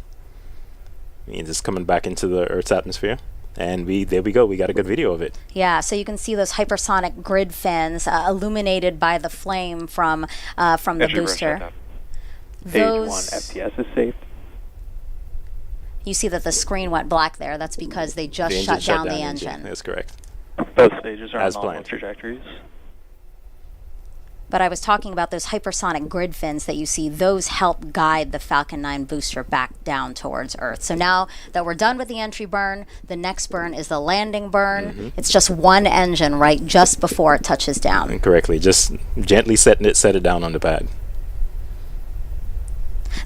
Means it's coming back into the Earth's atmosphere. And there we go. We got a good video of it. Yeah, so you can see those hypersonic grid fins illuminated by the flame from the booster. Stage 1 FTS is safe. You see that the screen went black there. That's because they just shut down the engine. That's correct. Both stages are as on planned. Trajectories. But I was talking about those hypersonic grid fins that you see. Those help guide the Falcon 9 booster back down towards Earth. So now that we're done with the entry burn, the next burn is the landing burn. Mm-hmm. It's just one engine, right, just before it touches down. And correctly. Just gently set it down on the pad.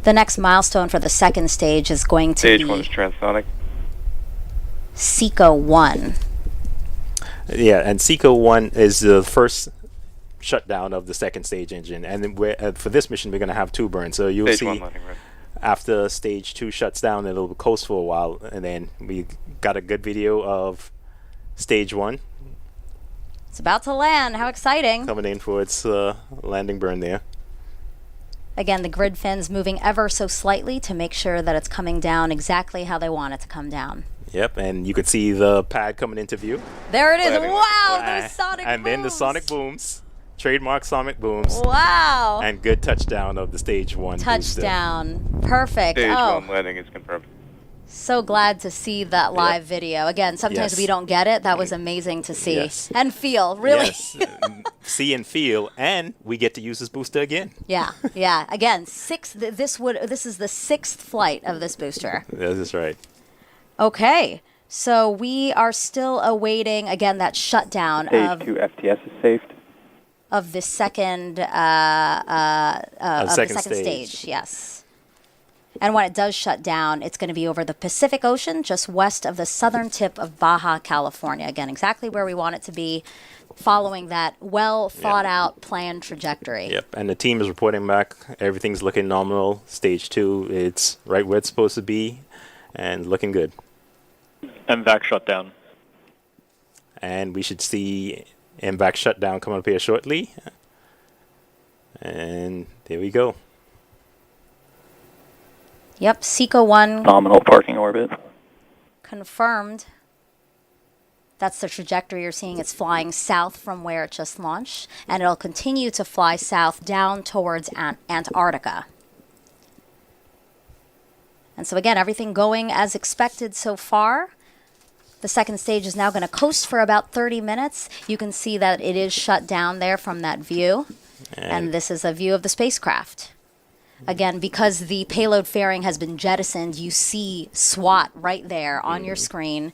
The next milestone for the second stage is going to be... Stage 1 is transonic. SECO 1. Yeah, and SECO 1 is the first shutdown of the second stage engine. And then for this mission, we're going to have 2 burns. So you'll see after stage 2 shuts down, it'll coast for a while. And then we got a good video of stage 1. It's about to land. How exciting. Coming in for its landing burn there. Again, the grid fins moving ever so slightly to make sure that it's coming down exactly how they want it to come down. Yep, and you could see the pad coming into view. There it is. Wow, those sonic booms. And then the sonic booms. Trademark sonic booms. Wow. And good touchdown of the stage 1 touchdown. Booster. Perfect. Stage 1 landing is confirmed. So glad to see that live video. Again, sometimes we don't get it. That was amazing to see and feel, really. Yes, see and feel, and we get to use this booster again. Yeah. Again, this is the 6th flight of this booster. That is right. Okay, so we are still awaiting again that shutdown Stage 2 FTS is safe. Of the second stage. Yes. And when it does shut down, it's going to be over the Pacific Ocean, just west of the southern tip of Baja California. Again, exactly where we want it to be, following that well-thought-out planned trajectory. Yep, and the team is reporting back. Everything's looking nominal. Stage 2, it's right where it's supposed to be, and looking good. MVAC shutdown. And we should see MVAC shutdown coming up here shortly. And there we go. Yep, SECO 1. Nominal parking orbit. Confirmed. That's the trajectory you're seeing. It's flying south from where it just launched, and it'll continue to fly south down towards Antarctica. And so again, everything going as expected so far. The second stage is now going to coast for about 30 minutes. You can see that it is shut down there from that view. And this is a view of the spacecraft. Again, because the payload fairing has been jettisoned, you see SWAT right there on your screen,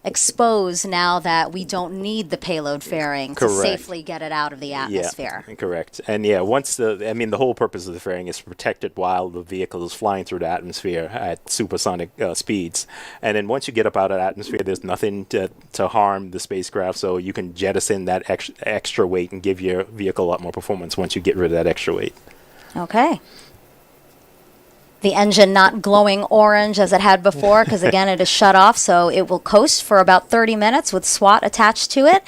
exposed now that we don't need the payload fairing to safely get it out of the atmosphere. Yeah, correct. And once the whole purpose of the fairing is to protect it while the vehicle is flying through the atmosphere at supersonic speeds. And then once you get up out of the atmosphere, there's nothing to harm the spacecraft, so you can jettison that extra weight and give your vehicle a lot more performance once you get rid of that extra weight. Okay. The engine not glowing orange as it had before, because again it is shut off, so it will coast for about 30 minutes with SWAT attached to it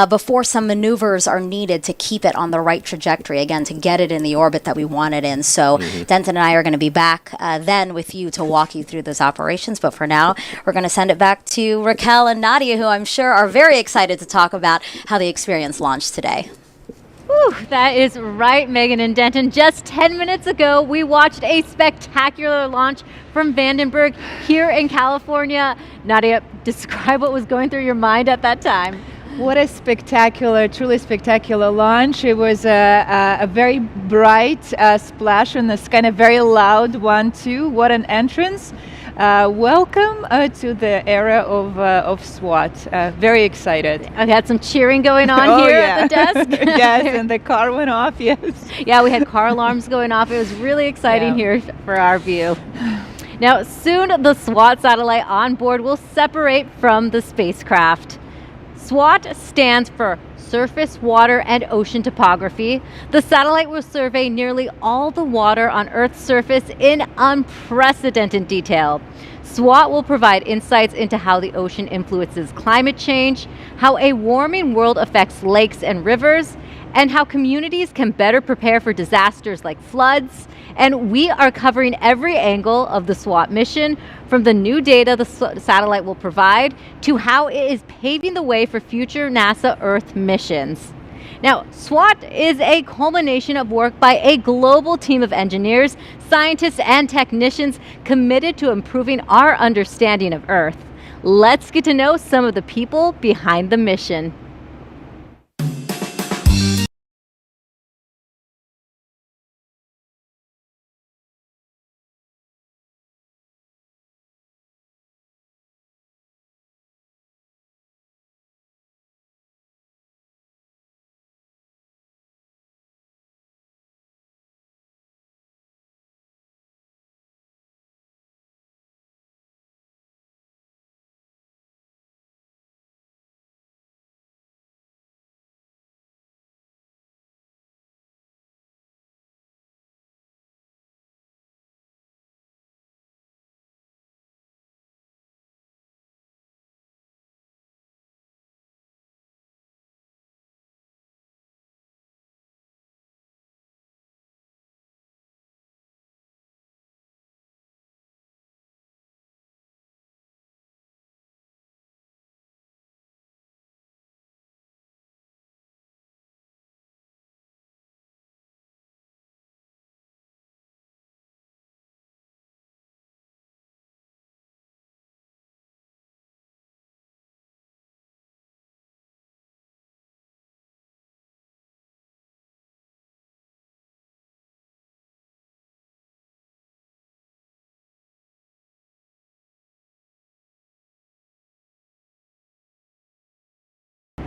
before some maneuvers are needed to keep it on the right trajectory, again to get it in the orbit that we want it in. So Denton and I are going to be back then with you to walk you through those operations, but for now we're going to send it back to Raquel and Nadia, who I'm sure are very excited to talk about how the experience launched today. Whew, that is right, Megan and Denton. Just 10 minutes ago, we watched a spectacular launch from Vandenberg here in California. Nadia, describe what was going through your mind at that time. What a spectacular, truly spectacular launch. It was a very bright splash in the sky, and a very loud one too. What an entrance. Welcome to the era of SWAT. Very excited. I had some cheering going on here at the desk. Yes, and the car went off, yes. Yeah, we had car alarms going off. It was really exciting here for our view. Now, soon the SWAT satellite on board will separate from the spacecraft. SWAT stands for Surface, Water, and Ocean Topography. The satellite will survey nearly all the water on Earth's surface in unprecedented detail. SWAT will provide insights into how the ocean influences climate change, how a warming world affects lakes and rivers, and how communities can better prepare for disasters like floods. And we are covering every angle of the SWAT mission, from the new data the satellite will provide to how it is paving the way for future NASA Earth missions. Now, SWAT is a culmination of work by a global team of engineers, scientists, and technicians committed to improving our understanding of Earth. Let's get to know some of the people behind the mission.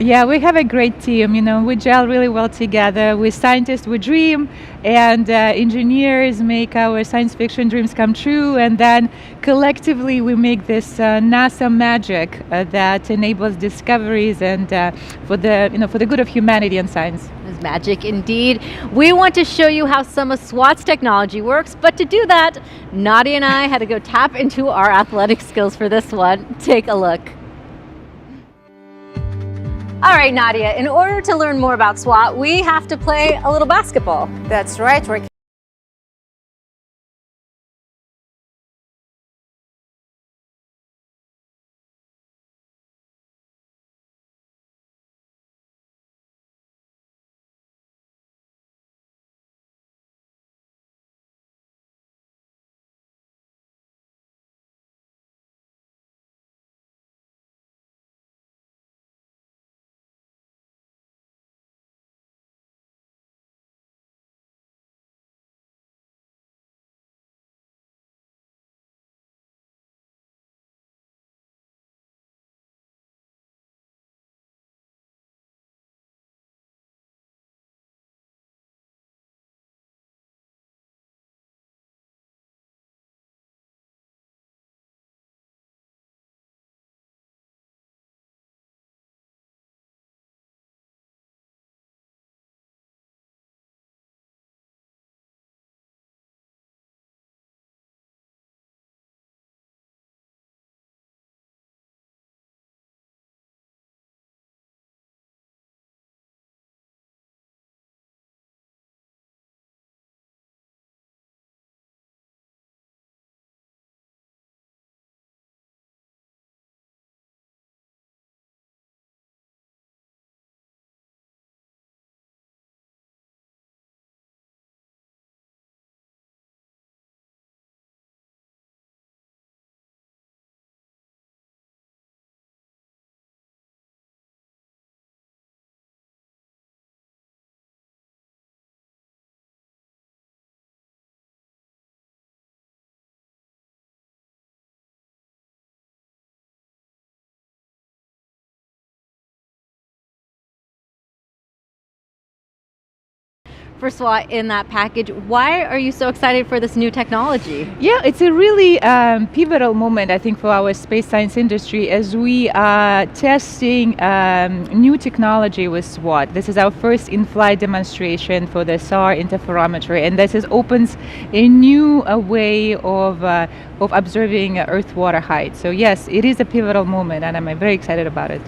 Yeah, we have a great team. We gel really well together. We scientists, we dream, and engineers make our science fiction dreams come true. And then collectively, we make this NASA magic that enables discoveries and for the good of humanity and science. It's magic indeed. We want to show you how some of SWAT's technology works, but to do that, Nadia and I had to go tap into our athletic skills for this one. Take a look. All right, Nadia, in order to learn more about SWAT, we have to play a little basketball. That's right, Rick. for SWOT in that package. Why are you so excited for this new technology? Yeah, it's a really pivotal moment, I think, for our space science industry as we are testing new technology with SWOT. This is our first in-flight demonstration for the SAR interferometry, and this opens a new way of observing Earth water height. So yes, it is a pivotal moment, and I'm very excited about it.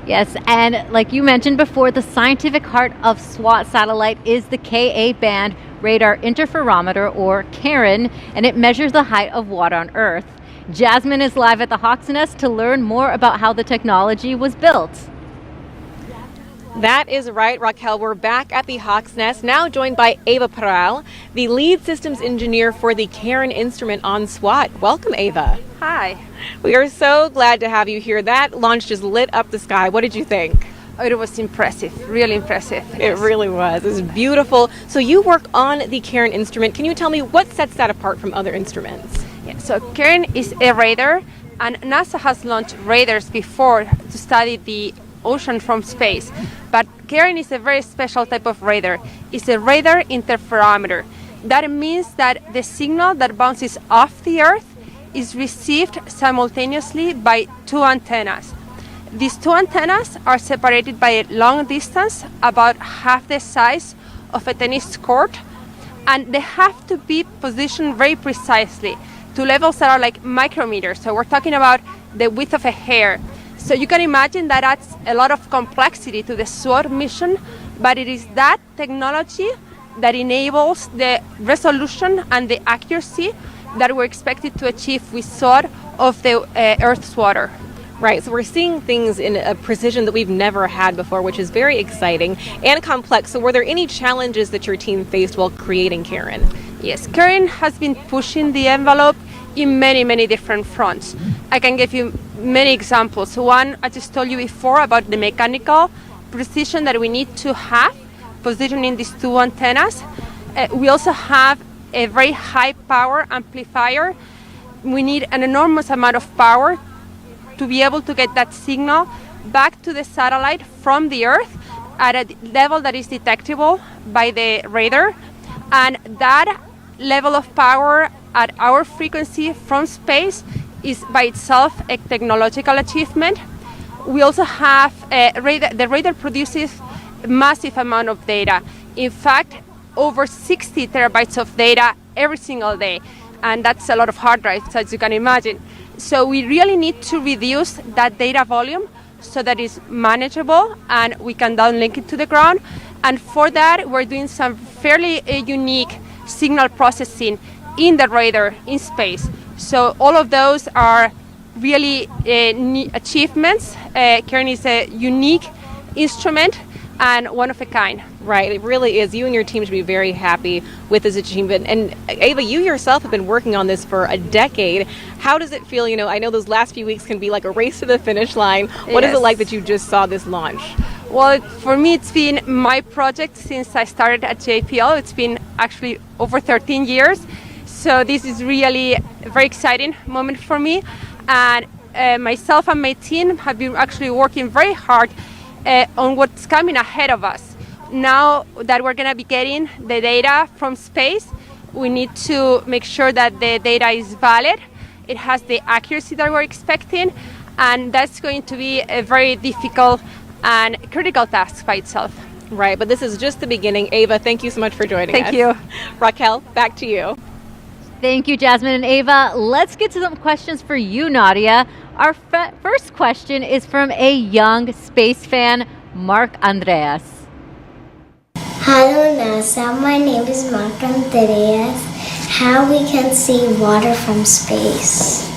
Yes, and like you mentioned before, the scientific heart of SWOT satellite is the Ka-band radar interferometer, or CARIN, and it measures the height of water on Earth. Jasmine is live at the Hawk's Nest to learn more about how the technology was built. That is right, Raquel. We're back at the Hawk's Nest, now joined by Ava Peral, the lead systems engineer for the CARIN instrument on SWOT. Welcome, Ava. Hi. We are so glad to have you here. That launch just lit up the sky. What did you think? Oh, it was impressive, really impressive. It really was. It was beautiful. So you work on the CARIN instrument. Can you tell me what sets that apart from other instruments? Yeah, so CARIN is a radar, and NASA has launched radars before to study the ocean from space. But CARIN is a very special type of radar. It's a radar interferometer. That means that the signal that bounces off the Earth is received simultaneously by two antennas. These two antennas are separated by a long distance, about half the size of a tennis court, and they have to be positioned very precisely to levels that are like micrometers. So we're talking about the width of a hair. So you can imagine that adds a lot of complexity to the SWOT mission, but it is that technology that enables the resolution and the accuracy that we're expected to achieve with SWOT of the Earth's water. Right, so we're seeing things in a precision that we've never had before, which is very exciting and complex. So were there any challenges that your team faced while creating CARIN? Yes, CARIN has been pushing the envelope in many different fronts. I can give you many examples. One, I just told you before about the mechanical precision that we need to have positioning these two antennas. We also have a very high power amplifier. We need an enormous amount of power to be able to get that signal back to the satellite from the Earth at a level that is detectable by the radar. And that level of power at our frequency from space is by itself a technological achievement. We also have the radar produces a massive amount of data. In fact, over 60 terabytes of data every single day. And that's a lot of hard drives, as you can imagine. So we really need to reduce that data volume so that it's manageable and we can downlink it to the ground. And for that, we're doing some fairly unique signal processing in the radar in space. So all of those are really achievements. CARIN is a unique instrument and one of a kind. Right, it really is. You and your team should be very happy with this achievement. And Ava, you yourself have been working on this for a decade. How does it feel? You know, I know those last few weeks can be like a race to the finish line. What is it like that you just saw this launch? Well, for me, it's been my project since I started at JPL. It's been actually over 13 years. So this is really a very exciting moment for me. And myself and my team have been actually working very hard on what's coming ahead of us. Now that we're going to be getting the data from space, we need to make sure that the data is valid. It has the accuracy that we're expecting, and that's going to be a very difficult and critical task by itself. Right, but this is just the beginning. Ava, thank you so much for joining us. Thank you. Raquel, back to you. Thank you, Jasmine and Ava. Let's get to some questions for you, Nadia. Our first question is from a young space fan, Mark Andreas. Hello NASA, my name is Mark Andreas. How we can see water from space?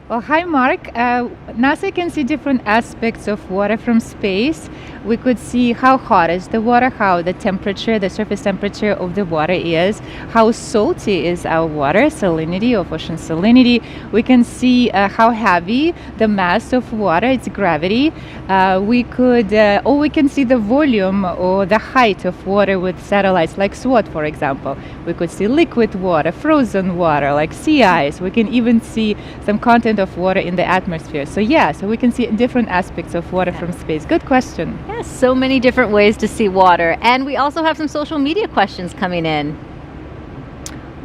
Well, hi, Mark. NASA can see different aspects of water from space. We could see how hot is the water, how the temperature, the surface temperature of the water is, how salty is our water, salinity of ocean salinity. We can see how heavy the mass of water, its gravity. We can see the volume or the height of water with satellites like SWOT, for example. We could see liquid water, frozen water, like sea ice. We can even see some content of water in the atmosphere. So we can see different aspects of water from space. Good question. Yes, so many different ways to see water. And we also have some social media questions coming in.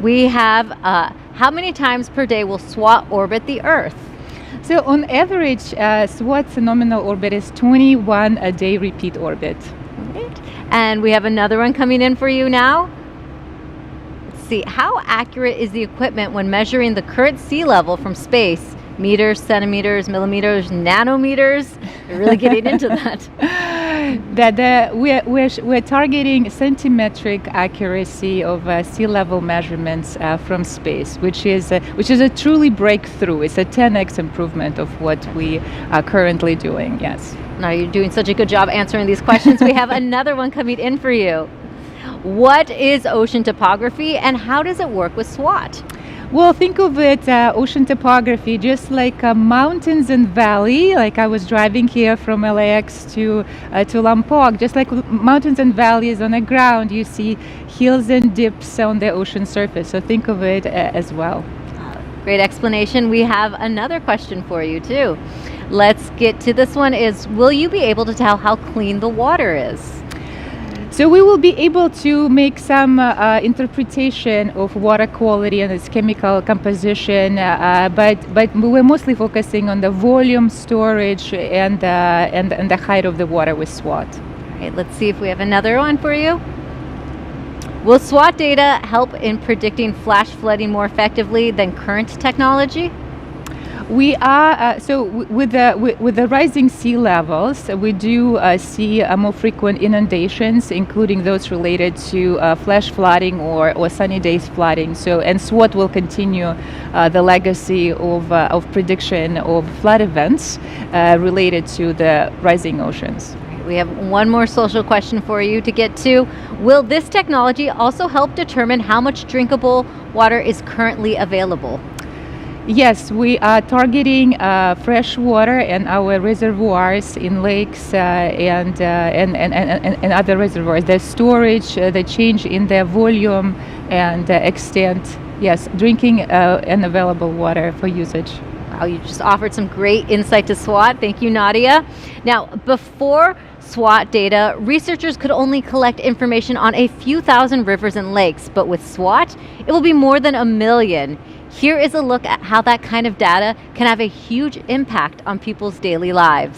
We have, how many times per day will SWAT orbit the Earth? So on average, SWAT's nominal orbit is 21 a day repeat orbit. Right. And we have another one coming in for you now. Let's see, how accurate is the equipment when measuring the current sea level from space? Meters, centimeters, millimeters, nanometers? We're really getting into that. We're targeting centimetric accuracy of sea level measurements from space, which is a truly breakthrough. It's a 10x improvement of what we are currently doing. Yes. Now you're doing such a good job answering these questions. We have another one coming in for you. What is ocean topography and how does it work with SWAT? Well, think of it, ocean topography, just like mountains and valley. Like I was driving here from LAX to Lompoc, just like mountains and valleys on the ground, you see hills and dips on the ocean surface. So think of it as well. Great explanation. We have another question for you too. Let's get to this one is, will you be able to tell how clean the water is? So we will be able to make some interpretation of water quality and its chemical composition, but we're mostly focusing on the volume, storage, and the height of the water with SWAT. All right, let's see if we have another one for you. Will SWAT data help in predicting flash flooding more effectively than current technology? We are with the rising sea levels, we do see more frequent inundations, including those related to flash flooding or sunny days flooding. And SWAT will continue the legacy of prediction of flood events related to the rising oceans. We have one more social question for you to get to. Will this technology also help determine how much drinkable water is currently available? Yes, we are targeting fresh water in our reservoirs in lakes and other reservoirs. The storage, the change in their volume and extent. Yes, drinking and available water for usage. Wow, you just offered some great insight to SWAT. Thank you, Nadia. Now, before SWAT data, researchers could only collect information on a few thousand rivers and lakes, but with SWAT, it will be more than 1 million. Here is a look at how that kind of data can have a huge impact on people's daily lives.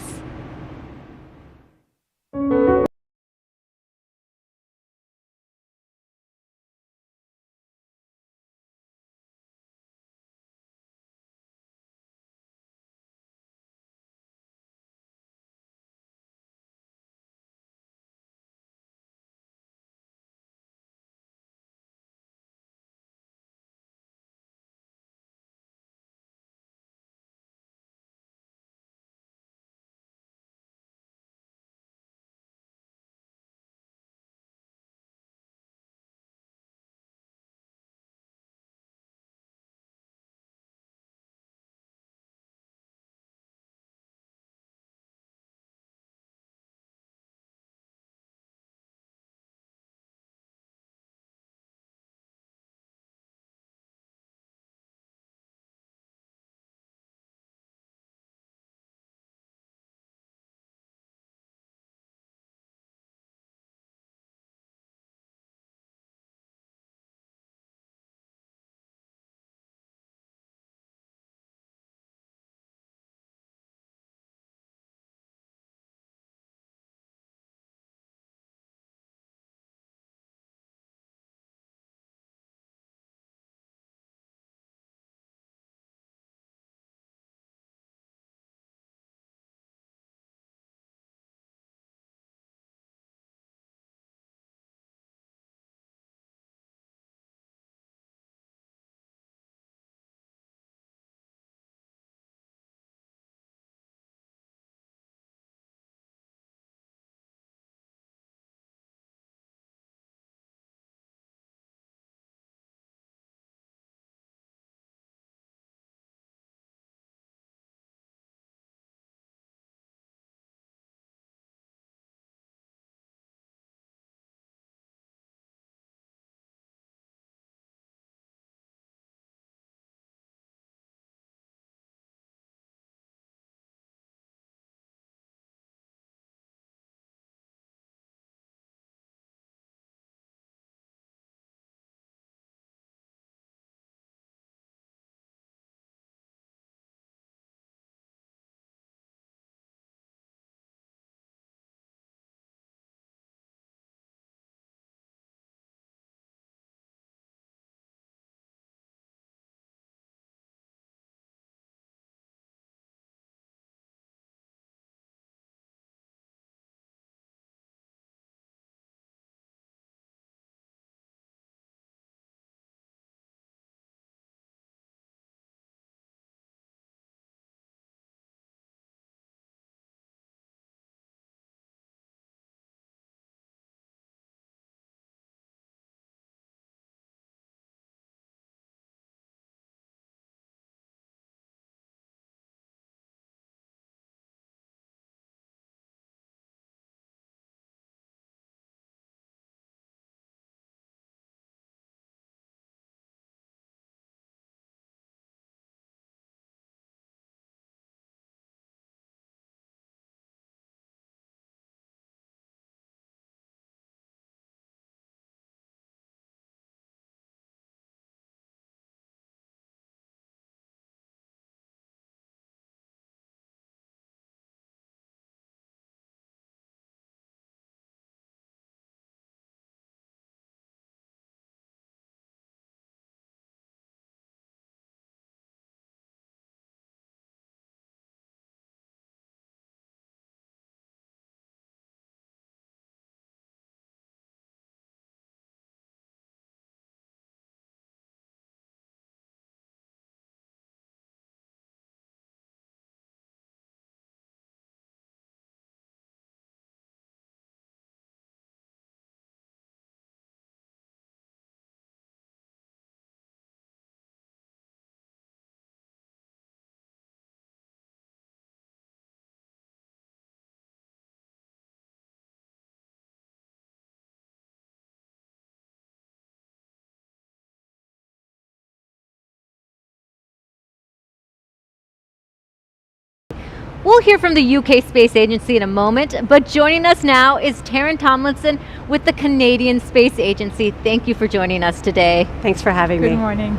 We'll hear from the UK Space Agency in a moment, but joining us now is Taryn Tomlinson with the Canadian Space Agency. Thank you for joining us today. Thanks for having me. Good morning.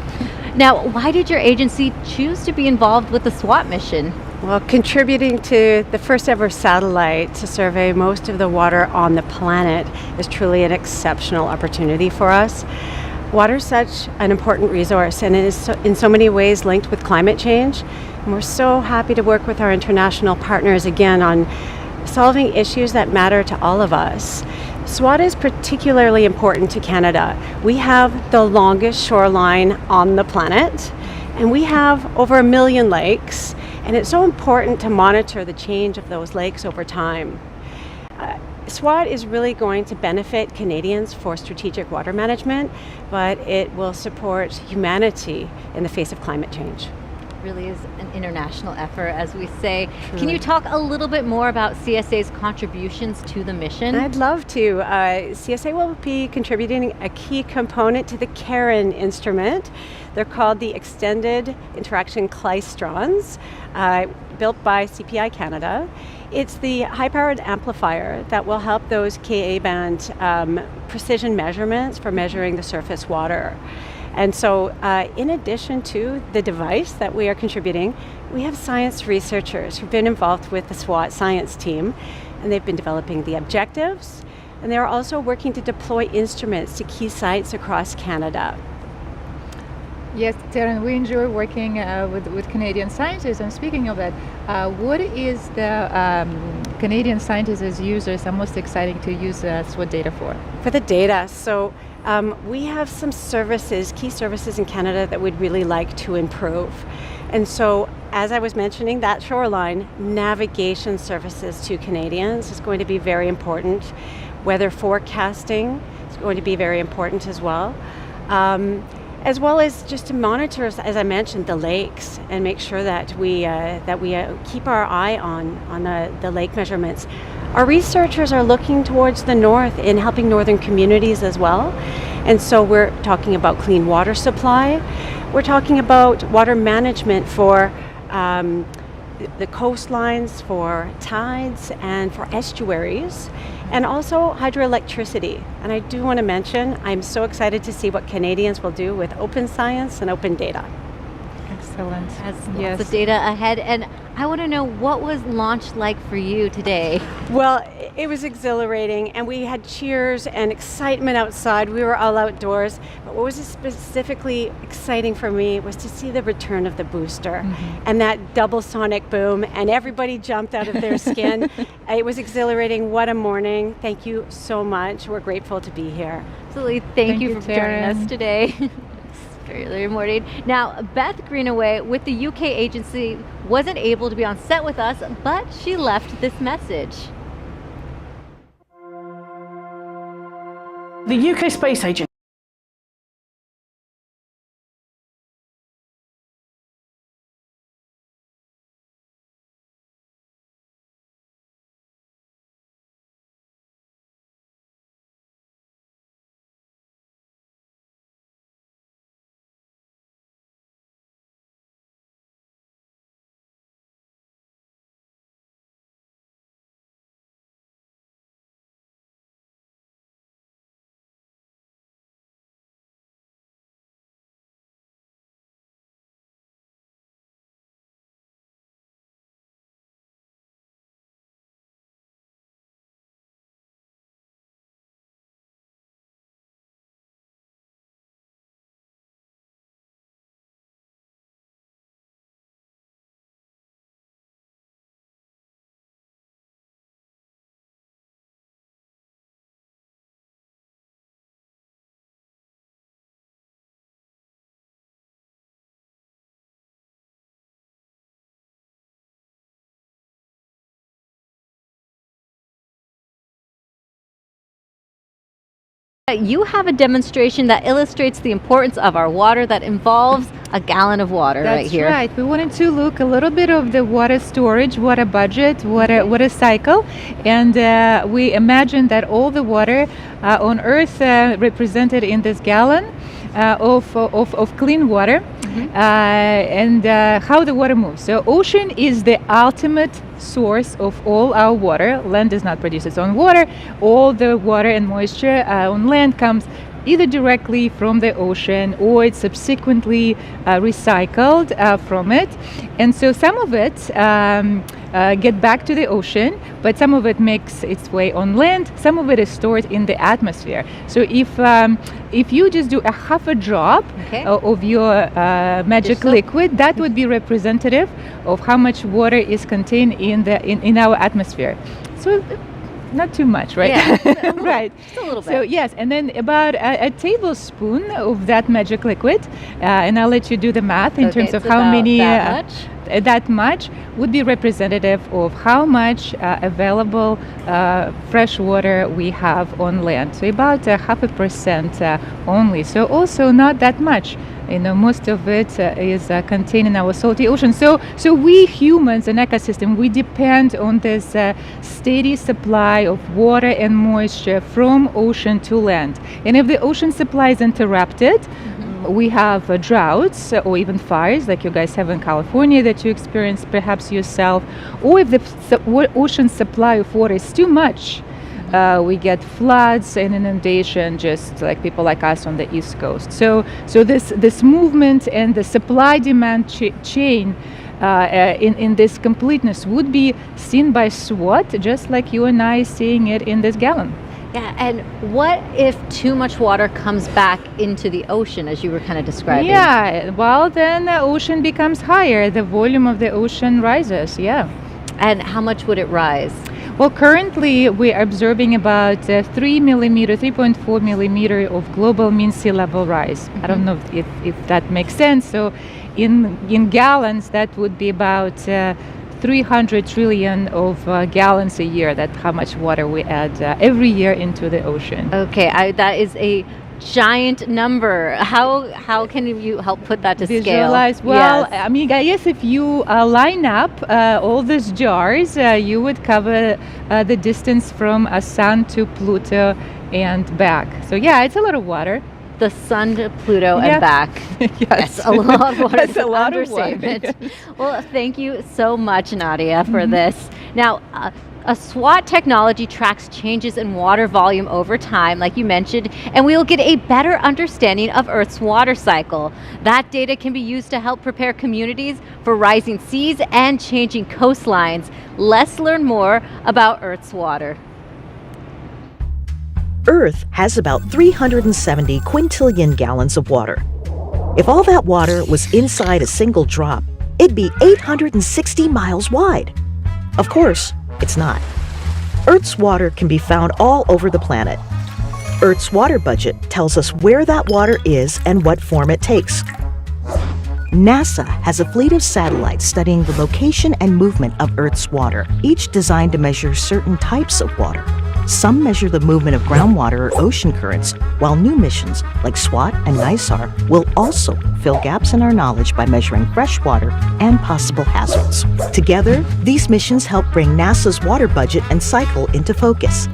Now, why did your agency choose to be involved with the SWAT mission? Well, contributing to the first ever satellite to survey most of the water on the planet is truly an exceptional opportunity for us. Water is such an important resource and it is in so many ways linked with climate change. And we're so happy to work with our international partners again on solving issues that matter to all of us. SWAT is particularly important to Canada. We have the longest shoreline on the planet and we have over 1 million lakes. And it's so important to monitor the change of those lakes over time. SWAT is really going to benefit Canadians for strategic water management, but it will support humanity in the face of climate change. Really is an international effort, as we say. Truly. Can you talk a little bit more about CSA's contributions to the mission? I'd love to. CSA will be contributing a key component to the CARIN instrument. They're called the Extended Interaction Klystrons, built by CPI Canada. It's the high-powered amplifier that will help those Ka-band precision measurements for measuring the surface water. And so in addition to the device that we are contributing, we have science researchers who've been involved with the SWAT science team, and they've been developing the objectives, and they're also working to deploy instruments to key sites across Canada. Yes, Taryn, we enjoy working with Canadian scientists. And speaking of that, what is the Canadian scientists as users are most exciting to use SWAT data for? For the data, so we have some services, key services in Canada that we'd really like to improve. And so, as I was mentioning, that shoreline, navigation services to Canadians is going to be very important. Weather forecasting is going to be very important as well. As well as just to monitor, as I mentioned, the lakes and make sure that we keep our eye on the lake measurements. Our researchers are looking towards the north in helping northern communities as well. And so we're talking about clean water supply. We're talking about water management for the coastlines, for tides, and for estuaries, and also hydroelectricity. And I do want to mention, I'm so excited to see what Canadians will do with open science and open data. Excellent. Has lots of data ahead, and I want to know, what was launch like for you today? Well, it was exhilarating, and we had cheers and excitement outside. We were all outdoors. But what was specifically exciting for me was to see the return of the booster and that double sonic boom, and everybody jumped out of their skin. It was exhilarating. What a morning. Thank you so much. We're grateful to be here. Absolutely. Thank you for joining us today. Very early morning. Now, Beth Greenaway with the UK agency wasn't able to be on set with us, but she left this message. The UK Space Agency You have a demonstration that illustrates the importance of our water that involves a gallon of water right here. That's right. We wanted to look a little bit of the water storage, water budget, water cycle, and we imagine that all the water on Earth represented in this gallon of clean water, and how the water moves. So ocean is the ultimate source of all our water. Land does not produce its own water. All the water and moisture on land comes either directly from the ocean or it's subsequently recycled from it. And so some of it get back to the ocean, but some of it makes its way on land. Some of it is stored in the atmosphere. So if you just do a half a drop of your magic liquid, that would be representative of how much water is contained in our atmosphere. So not too much, right? Yeah, right. Just a little bit. So yes, and then about a tablespoon of that magic liquid, and I'll let you do the math in terms of it's how about many. that much? That much would be representative of how much available fresh water we have on land. So about 0.5% only. So also not that much. Most of it is contained in our salty ocean. So we humans, an ecosystem, we depend on this steady supply of water and moisture from ocean to land. And if the ocean supply is interrupted, we have droughts or even fires like you guys have in California that you experience perhaps yourself. Or if the ocean supply of water is too much, we get floods and inundation, just like people like us on the East Coast. So this movement and the supply-demand chain in this completeness would be seen by SWOT, just like you and I seeing it in this gallon. Yeah, and what if too much water comes back into the ocean, as you were kind of describing? Yeah, well, then the ocean becomes higher. The volume of the ocean rises, yeah. And how much would it rise? Well, currently we're observing about 3.4 millimeter of global mean sea level rise. I don't know if that makes sense. So in gallons, that would be about 300 trillion of gallons a year. That's how much water we add every year into the ocean. Okay, that is a giant number. How can you help put that to Visualize? scale? Well, Yes. I mean, I guess if you line up all these jars, you would cover the distance from a sun to Pluto and back. So yeah, it's a lot of water. The sun to Pluto and back. Yes, a lot of water. That's a lot of understatement. water. Well, thank you so much, Nadia, for this. Now, a SWOT technology tracks changes in water volume over time, like you mentioned, and we will get a better understanding of Earth's water cycle. That data can be used to help prepare communities for rising seas and changing coastlines. Let's learn more about Earth's water. Earth has about 370 quintillion gallons of water. If all that water was inside a single drop, it'd be 860 miles wide. Of course, it's not. Earth's water can be found all over the planet. Earth's water budget tells us where that water is and what form it takes. NASA has a fleet of satellites studying the location and movement of Earth's water, each designed to measure certain types of water. Some measure the movement of groundwater or ocean currents, while new missions like SWOT and NISAR will also fill gaps in our knowledge by measuring fresh water and possible hazards. Together, these missions help bring NASA's water budget and cycle into focus.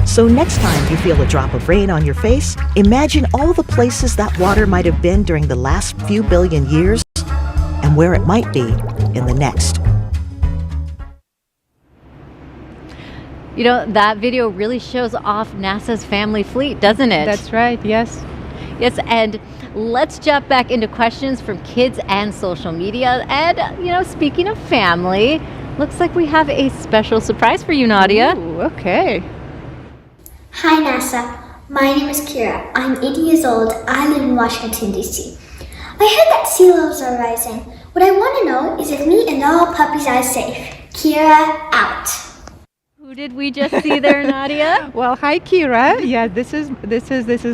So next time you feel a drop of rain on your face, imagine all the places that water might have been during the last few billion years and where it might be in the next. You know, that video really shows off NASA's family fleet, doesn't it? That's right, yes. Yes, and let's jump back into questions from kids and social media. And, speaking of family, looks like we have a special surprise for you, Nadia. Ooh, okay. Hi NASA, my name is Kira. I'm 8 years old. I live in Washington, D.C. I heard that sea levels are rising. What I want to know is if me and all puppies are safe. Kira out. Who did we just see there, Nadia? Well, hi, Kira. Yeah, this is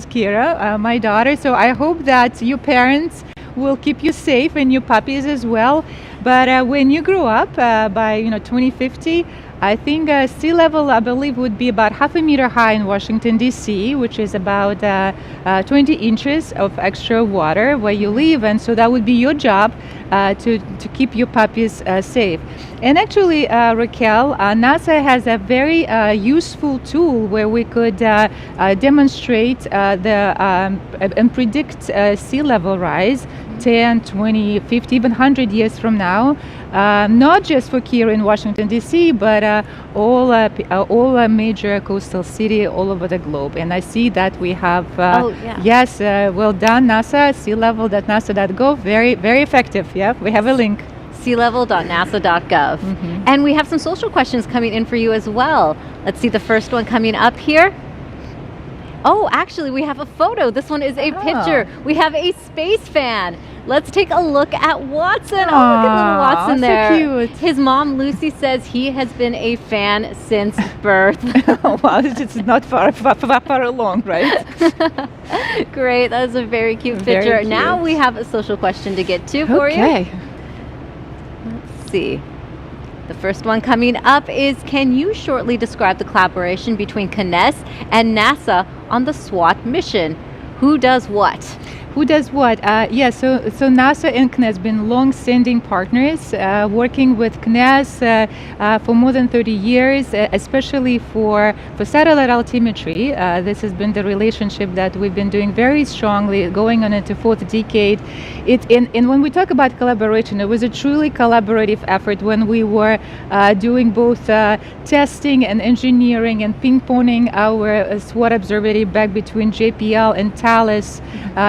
Kira, my daughter. So I hope that your parents will keep you safe and your puppies as well. But when you grow up by 2050, I think sea level, I believe, would be about 0.5 meter high in Washington, D.C., which is about 20 inches of extra water where you live. And so that would be your job to keep your puppies safe. And actually, Raquel, NASA has a very useful tool where we could demonstrate and predict sea level rise 10, 20, 50, even 100 years from now, not just for here in Washington, D.C., but all major coastal city all over the globe. And I see that we have, yes, well done, NASA, sealevel.nasa.gov, very, very effective. Yeah, we have a link. sealevel.nasa.gov. And we have some social questions coming in for you as well. Let's see the first one coming up here. Oh, actually, we have a photo. This one is a picture. We have a space fan. Let's take a look at Watson. Oh, look at little Watson there. So cute. His mom, Lucy, says he has been a fan since birth. Oh, wow, it's not far along, right? Great. That is a very cute Very picture. cute. Now we have a social question to get to for you. Okay. Let's see. The first one coming up is, can you shortly describe the collaboration between CNES and NASA on the SWAT mission? Who does what? Who does what? So NASA and CNES have been long-standing partners, working with CNES for more than 30 years, especially for satellite altimetry. This has been the relationship that we've been doing very strongly, going on into fourth decade. And when we talk about collaboration, it was a truly collaborative effort when we were doing both testing and engineering and ping-ponging our SWAT observatory back between JPL and Thales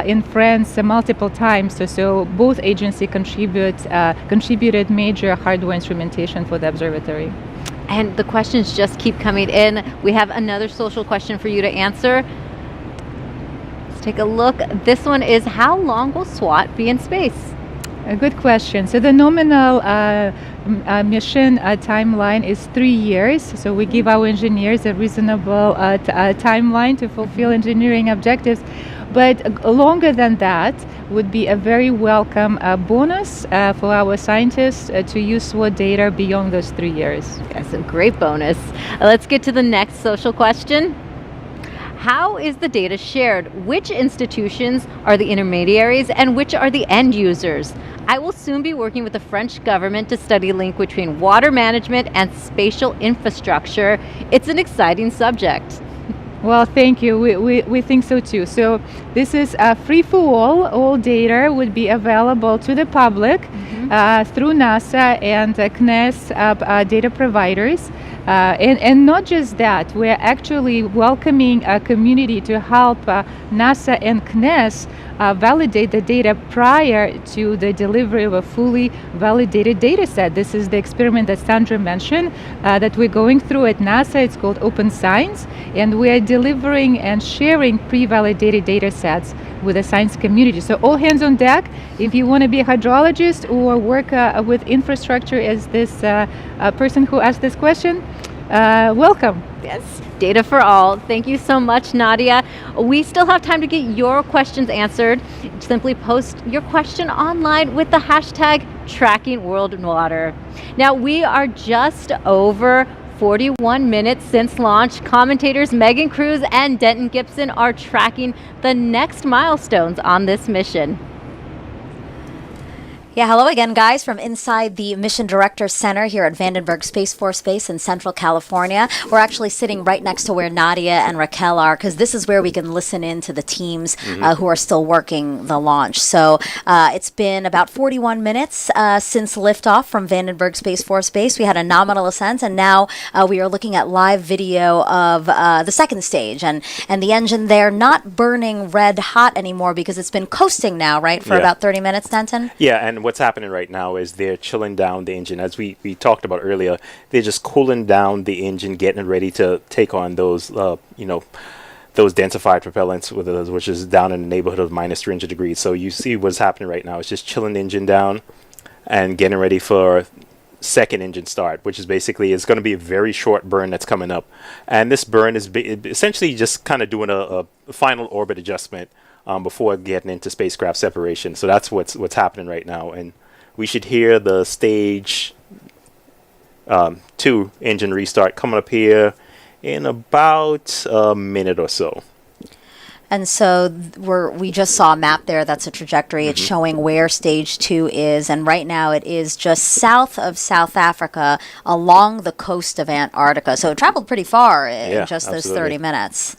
in France multiple times. So both agencies contributed major hardware instrumentation for the observatory. And the questions just keep coming in. We have another social question for you to answer. Let's take a look. This one is, how long will SWAT be in space? A good question. So the nominal mission timeline is 3 years. So we give our engineers a reasonable timeline to fulfill engineering objectives. But longer than that would be a very welcome bonus for our scientists to use SWOT data beyond those 3 years. That's a great bonus. Let's get to the next social question. How is the data shared? Which institutions are the intermediaries and which are the end users? I will soon be working with the French government to study a link between water management and spatial infrastructure. It's an exciting subject. Well, thank you. We think so too. So this is free for all. All data would be available to the public through NASA and CNES data providers. And not just that, we're actually welcoming a community to help NASA and CNES validate the data prior to the delivery of a fully validated data set. This is the experiment that Sandra mentioned that we're going through at NASA. It's called Open Science, and we are delivering and sharing pre-validated data sets with the science community. So all hands on deck. If you want to be a hydrologist or work with infrastructure as this person who asked this question, welcome. Yes, data for all. Thank you so much, Nadia. We still have time to get your questions answered. Simply post your question online with the hashtag #TrackingWorldWater. Now, we are just over 41 minutes since launch. Commentators Megan Cruz and Denton Gibson are tracking the next milestones on this mission. Yeah, hello again, guys, from inside the Mission Director Center here at Vandenberg Space Force Base in Central California. We're actually sitting right next to where Nadia and Raquel are, because this is where we can listen in to the teams who are still working the launch. So it's been about 41 minutes since liftoff from Vandenberg Space Force Base. We had a nominal ascent, and now we are looking at live video of the second stage. And the engine there not burning red hot anymore because it's been coasting now, right, for about 30 minutes, Denton? Yeah, and what's happening right now is they're chilling down the engine. As we talked about earlier, they're just cooling down the engine, getting ready to take on those, those densified propellants, which is down in the neighborhood of minus 300 degrees. So you see what's happening right now. It's just chilling the engine down and getting ready for second engine start, which is basically, it's going to be a very short burn that's coming up. And this burn is essentially just kind of doing a final orbit adjustment before getting into spacecraft separation. So that's what's happening right now, and we should hear the stage 2 engine restart coming up here in about a minute or so. And so we just saw a map there. That's a trajectory. It's showing where stage 2 is. And right now it is just south of South Africa along the coast of Antarctica. So it traveled pretty far in just those 30 minutes.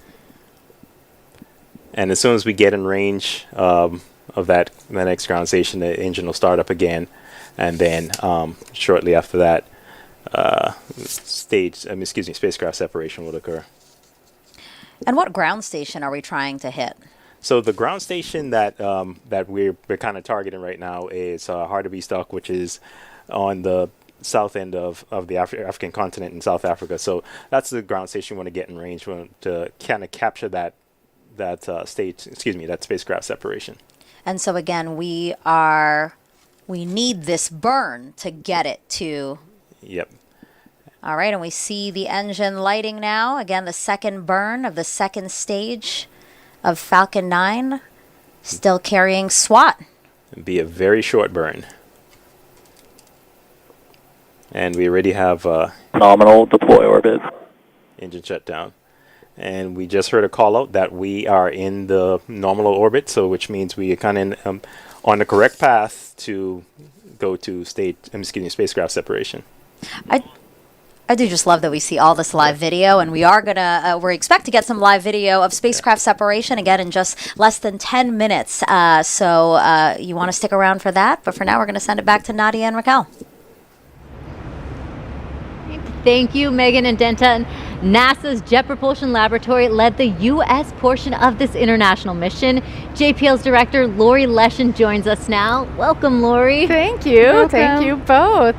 And as soon as we get in range of the next ground station, the engine will start up again. And then shortly after that, spacecraft separation would occur. And what ground station are we trying to hit? So the ground station that we're kind of targeting right now is Hartebeestok, which is on the south end of the African continent in South Africa. So that's the ground station we want to get in range to kind of capture that spacecraft separation. And so again, we need this burn to get it to. Yep. All right, and we see the engine lighting now. Again, the second burn of the second stage of Falcon 9, still carrying SWAT. It'd be a very short burn. And we already have nominal deploy orbit. Engine shutdown. And we just heard a call out that we are in the nominal orbit, so which means we are kind of on the correct path to go to spacecraft separation. I do just love that we see all this live video, and we expect to get some live video of spacecraft separation again in just less than 10 minutes. So you want to stick around for that, but for now we're going to send it back to Nadia and Raquel. Thank you, Megan and Denton. NASA's Jet Propulsion Laboratory led the U.S. portion of this international mission. JPL's director, Lori Leshin, joins us now. Welcome, Lori. Thank you. Welcome. Thank you both.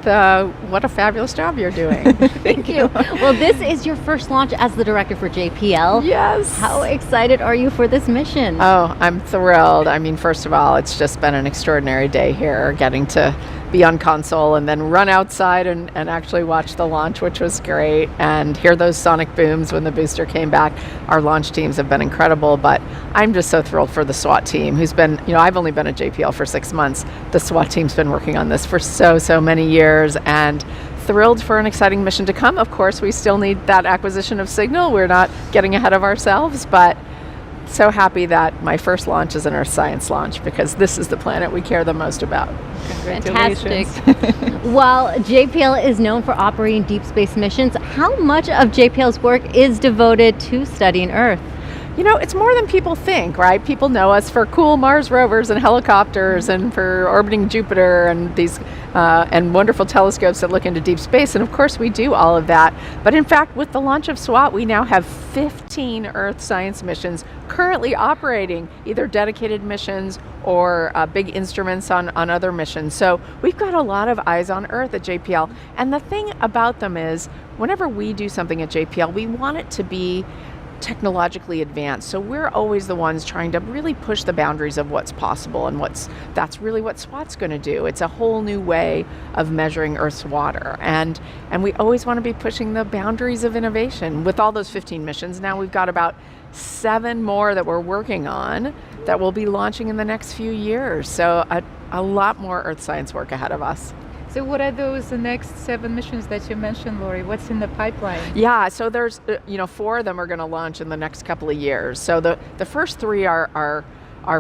What a fabulous job you're doing. Thank you. Well, this is your first launch as the director for JPL. Yes. How excited are you for this mission? Oh, I'm thrilled. I mean, first of all, it's just been an extraordinary day here, getting to be on console and then run outside and actually watch the launch, which was great, and hear those sonic booms when the booster came back. Our launch teams have been incredible, but I'm just so thrilled for the SWAT team, who's been, I've only been at JPL for 6 months. The SWAT team's been working on this for so many years, and thrilled for an exciting mission to come. Of course, we still need that acquisition of signal. We're not getting ahead of ourselves, but so happy that my first launch is an Earth science launch, because this is the planet we care the most about. Fantastic. While JPL is known for operating deep space missions, how much of JPL's work is devoted to studying Earth? It's more than people think, right? People know us for cool Mars rovers and helicopters and for orbiting Jupiter and these and wonderful telescopes that look into deep space. And of course we do all of that. But in fact, with the launch of SWAT, we now have 15 Earth science missions currently operating, either dedicated missions or big instruments on other missions. So we've got a lot of eyes on Earth at JPL. And the thing about them is, whenever we do something at JPL, we want it to be technologically advanced. So we're always the ones trying to really push the boundaries of what's possible, and that's really what SWAT's going to do. It's a whole new way of measuring Earth's water, and we always want to be pushing the boundaries of innovation. With all those 15 missions, now we've got about 7 more that we're working on that we'll be launching in the next few years. So a lot more Earth science work ahead of us. So what are those next 7 missions that you mentioned, Lori? What's in the pipeline? Yeah, so there's 4 of them are going to launch in the next couple of years. So the first 3 are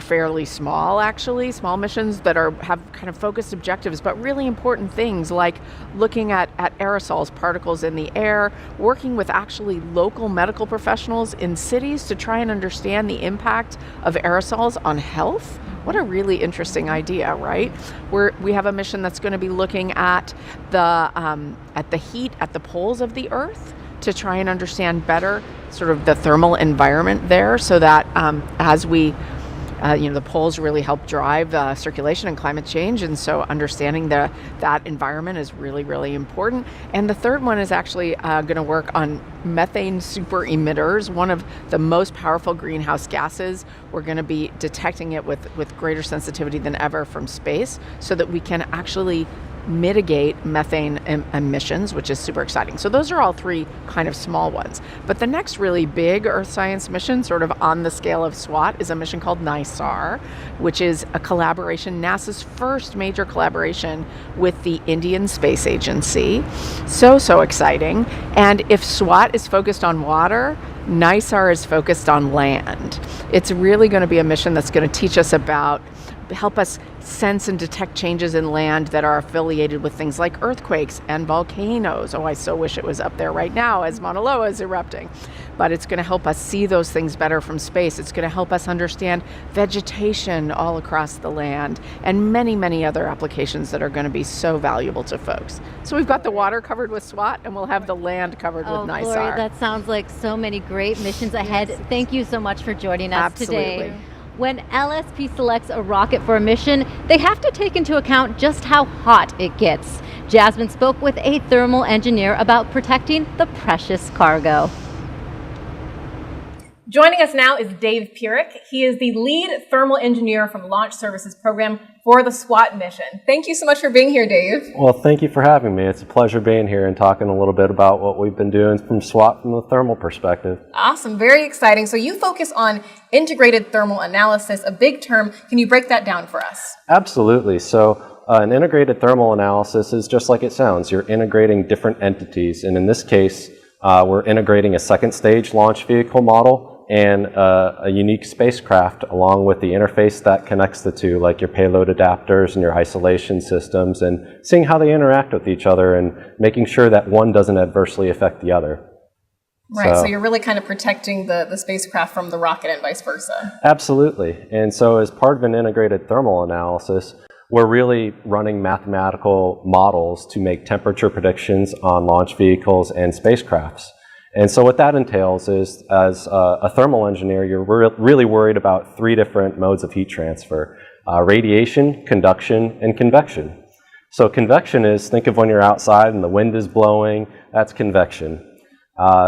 fairly small, actually, small missions that have kind of focused objectives, but really important things like looking at aerosols, particles in the air, working with actually local medical professionals in cities to try and understand the impact of aerosols on health. What a really interesting idea, right? We have a mission that's going to be looking at the heat at the poles of the Earth to try and understand better sort of the thermal environment there, so that as we the poles really help drive circulation and climate change, and so understanding that environment is really, really important. And the third one is actually going to work on methane super emitters, one of the most powerful greenhouse gases. We're going to be detecting it with greater sensitivity than ever from space, so that we can actually mitigate methane emissions, which is super exciting. So those are all three kind of small ones. But the next really big Earth science mission, sort of on the scale of SWAT, is a mission called NISAR, which is a collaboration, NASA's first major collaboration with the Indian Space Agency. So exciting. And if SWAT is focused on water, NISAR is focused on land. It's really going to be a mission that's going to teach us help us sense and detect changes in land that are affiliated with things like earthquakes and volcanoes. Oh, I so wish it was up there right now as Mauna Loa is erupting. But it's going to help us see those things better from space. It's going to help us understand vegetation all across the land and many, many other applications that are going to be so valuable to folks. So we've got the water covered with SWAT, and we'll have the land covered with NISAR. Gloria, that sounds like so many great missions ahead. Yes. Thank you so much for joining us today. When LSP selects a rocket for a mission, they have to take into account just how hot it gets. Jasmine spoke with a thermal engineer about protecting the precious cargo. Joining us now is Dave Purick. He is the lead thermal engineer from Launch Services Program for the SWAT mission. Thank you so much for being here, Dave. Well, thank you for having me. It's a pleasure being here and talking a little bit about what we've been doing from SWAT from the thermal perspective. Awesome, very exciting. So you focus on integrated thermal analysis, a big term. Can you break that down for us? Absolutely. So an integrated thermal analysis is just like it sounds. You're integrating different entities, and in this case, we're integrating a second stage launch vehicle model and a unique spacecraft along with the interface that connects the two, like your payload adapters and your isolation systems, and seeing how they interact with each other and making sure that one doesn't adversely affect the other. Right, so you're really kind of protecting the spacecraft from the rocket and vice versa. Absolutely. And so as part of an integrated thermal analysis, we're really running mathematical models to make temperature predictions on launch vehicles and spacecrafts. And so what that entails is, as a thermal engineer, you're really worried about three different modes of heat transfer: radiation, conduction, and convection. So convection is, think of when you're outside and the wind is blowing, that's convection.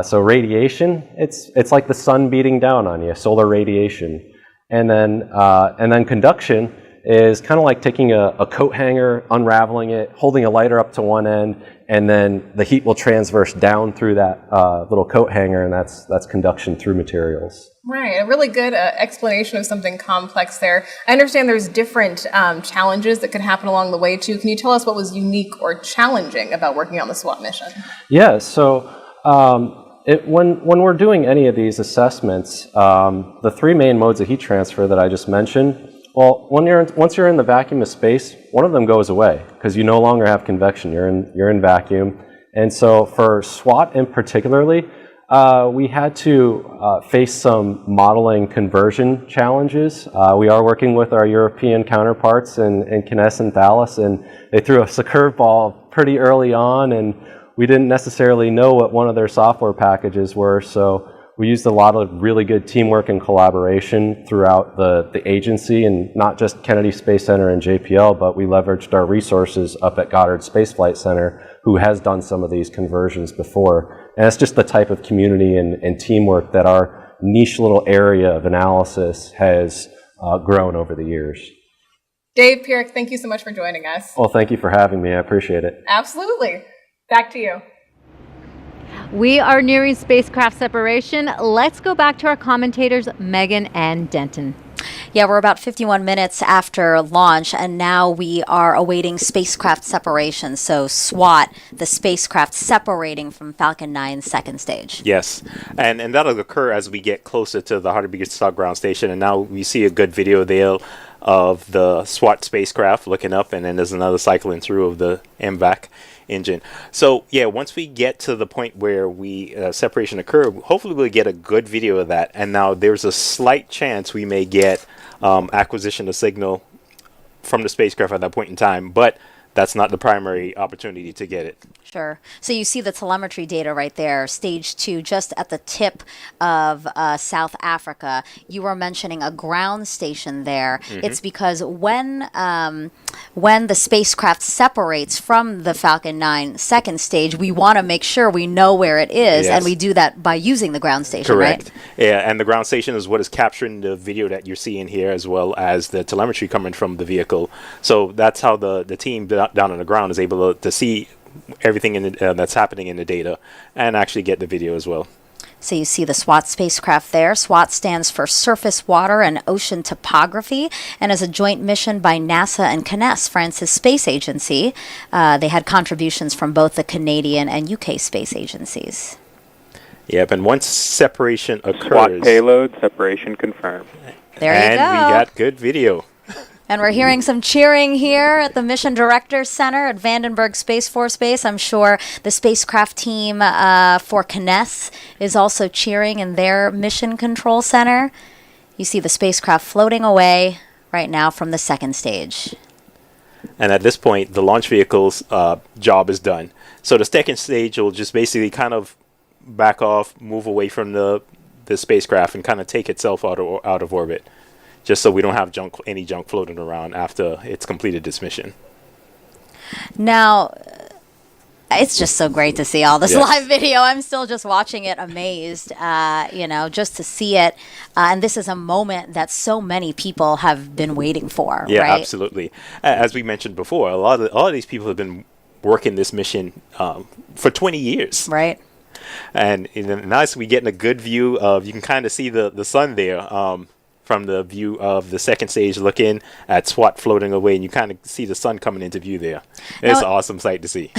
So radiation, it's like the sun beating down on you, solar radiation. And then conduction is kind of like taking a coat hanger, unraveling it, holding a lighter up to one end, and then the heat will transverse down through that little coat hanger, and that's conduction through materials. Right, a really good explanation of something complex there. I understand there's different challenges that could happen along the way too. Can you tell us what was unique or challenging about working on the SWAT mission? Yeah, so when we're doing any of these assessments, the three main modes of heat transfer that I just mentioned, well, once you're in the vacuum of space, one of them goes away because you no longer have convection. You're in vacuum, and so for SWAT in particularly, we had to face some modeling conversion challenges. We are working with our European counterparts in Kineis and Thales, and they threw us a curveball pretty early on, and we didn't necessarily know what one of their software packages were, so we used a lot of really good teamwork and collaboration throughout the agency, and not just Kennedy Space Center and JPL, but we leveraged our resources up at Goddard Space Flight Center, who has done some of these conversions before. And it's just the type of community and teamwork that our niche little area of analysis has grown over the years. Dave Purick, thank you so much for joining us. Well, thank you for having me. I appreciate it. Absolutely. Back to you. We are nearing spacecraft separation. Let's go back to our commentators, Megan and Denton. Yeah, we're about 51 minutes after launch, and now we are awaiting spacecraft separation. So SWAT, the spacecraft separating from Falcon 9's second stage. Yes, and that'll occur as we get closer to the Hartebeest ground station. And now we see a good video there of the SWAT spacecraft looking up, and then there's another cycling through of the MVAC engine. So yeah, once we get to the point where we separation occur, hopefully we'll get a good video of that. And now there's a slight chance we may get acquisition of signal from the spacecraft at that point in time, but that's not the primary opportunity to get it. Sure. So you see the telemetry data right there, stage 2, just at the tip of South Africa. You were mentioning a ground station there. Mm-hmm. It's because when the spacecraft separates from the Falcon 9 second stage, we want to make sure we know where it is, yes. And we do that by using the ground station, correct. Right? Yeah, and the ground station is what is capturing the video that you're seeing here, as well as the telemetry coming from the vehicle. So that's how the team down on the ground is able to see everything that's happening in the data and actually get the video as well. So you see the SWAT spacecraft there. SWAT stands for Surface Water and Ocean Topography, and is a joint mission by NASA and CNES, France's space agency. They had contributions from both the Canadian and UK space agencies. Yep, and once separation occurs... SWAT payload, separation confirmed. There you go. And we got good video. And we're hearing some cheering here at the Mission Directors Center at Vandenberg Space Force Base. I'm sure the spacecraft team for CNES is also cheering in their Mission Control Center. You see the spacecraft floating away right now from the second stage. And at this point, the launch vehicle's job is done. So the second stage will just basically kind of back off, move away from the spacecraft and kind of take itself out of orbit, just so we don't have any junk floating around after it's completed its mission. Now, it's just so great to see all this live video. I'm still just watching it amazed, just to see it. And this is a moment that so many people have been waiting for, Yeah, right? absolutely. As we mentioned before, a lot of these people have been working this mission for 20 years. Right. And nice, we getting a good view of, you can kind of see the sun there from the view of the second stage, looking at SWAT floating away, and you kind of see the sun coming into view there. It's an awesome sight to see.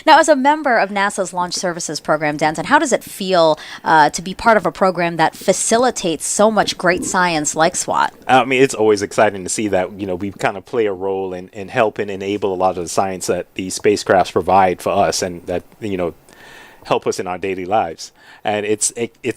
Now, as a member of NASA's Launch Services Program, Denton, how does it feel to be part of a program that facilitates so much great science like SWAT? I mean, it's always exciting to see that, we kind of play a role in helping enable a lot of the science that these spacecrafts provide for us, and that, help us in our daily lives. And it's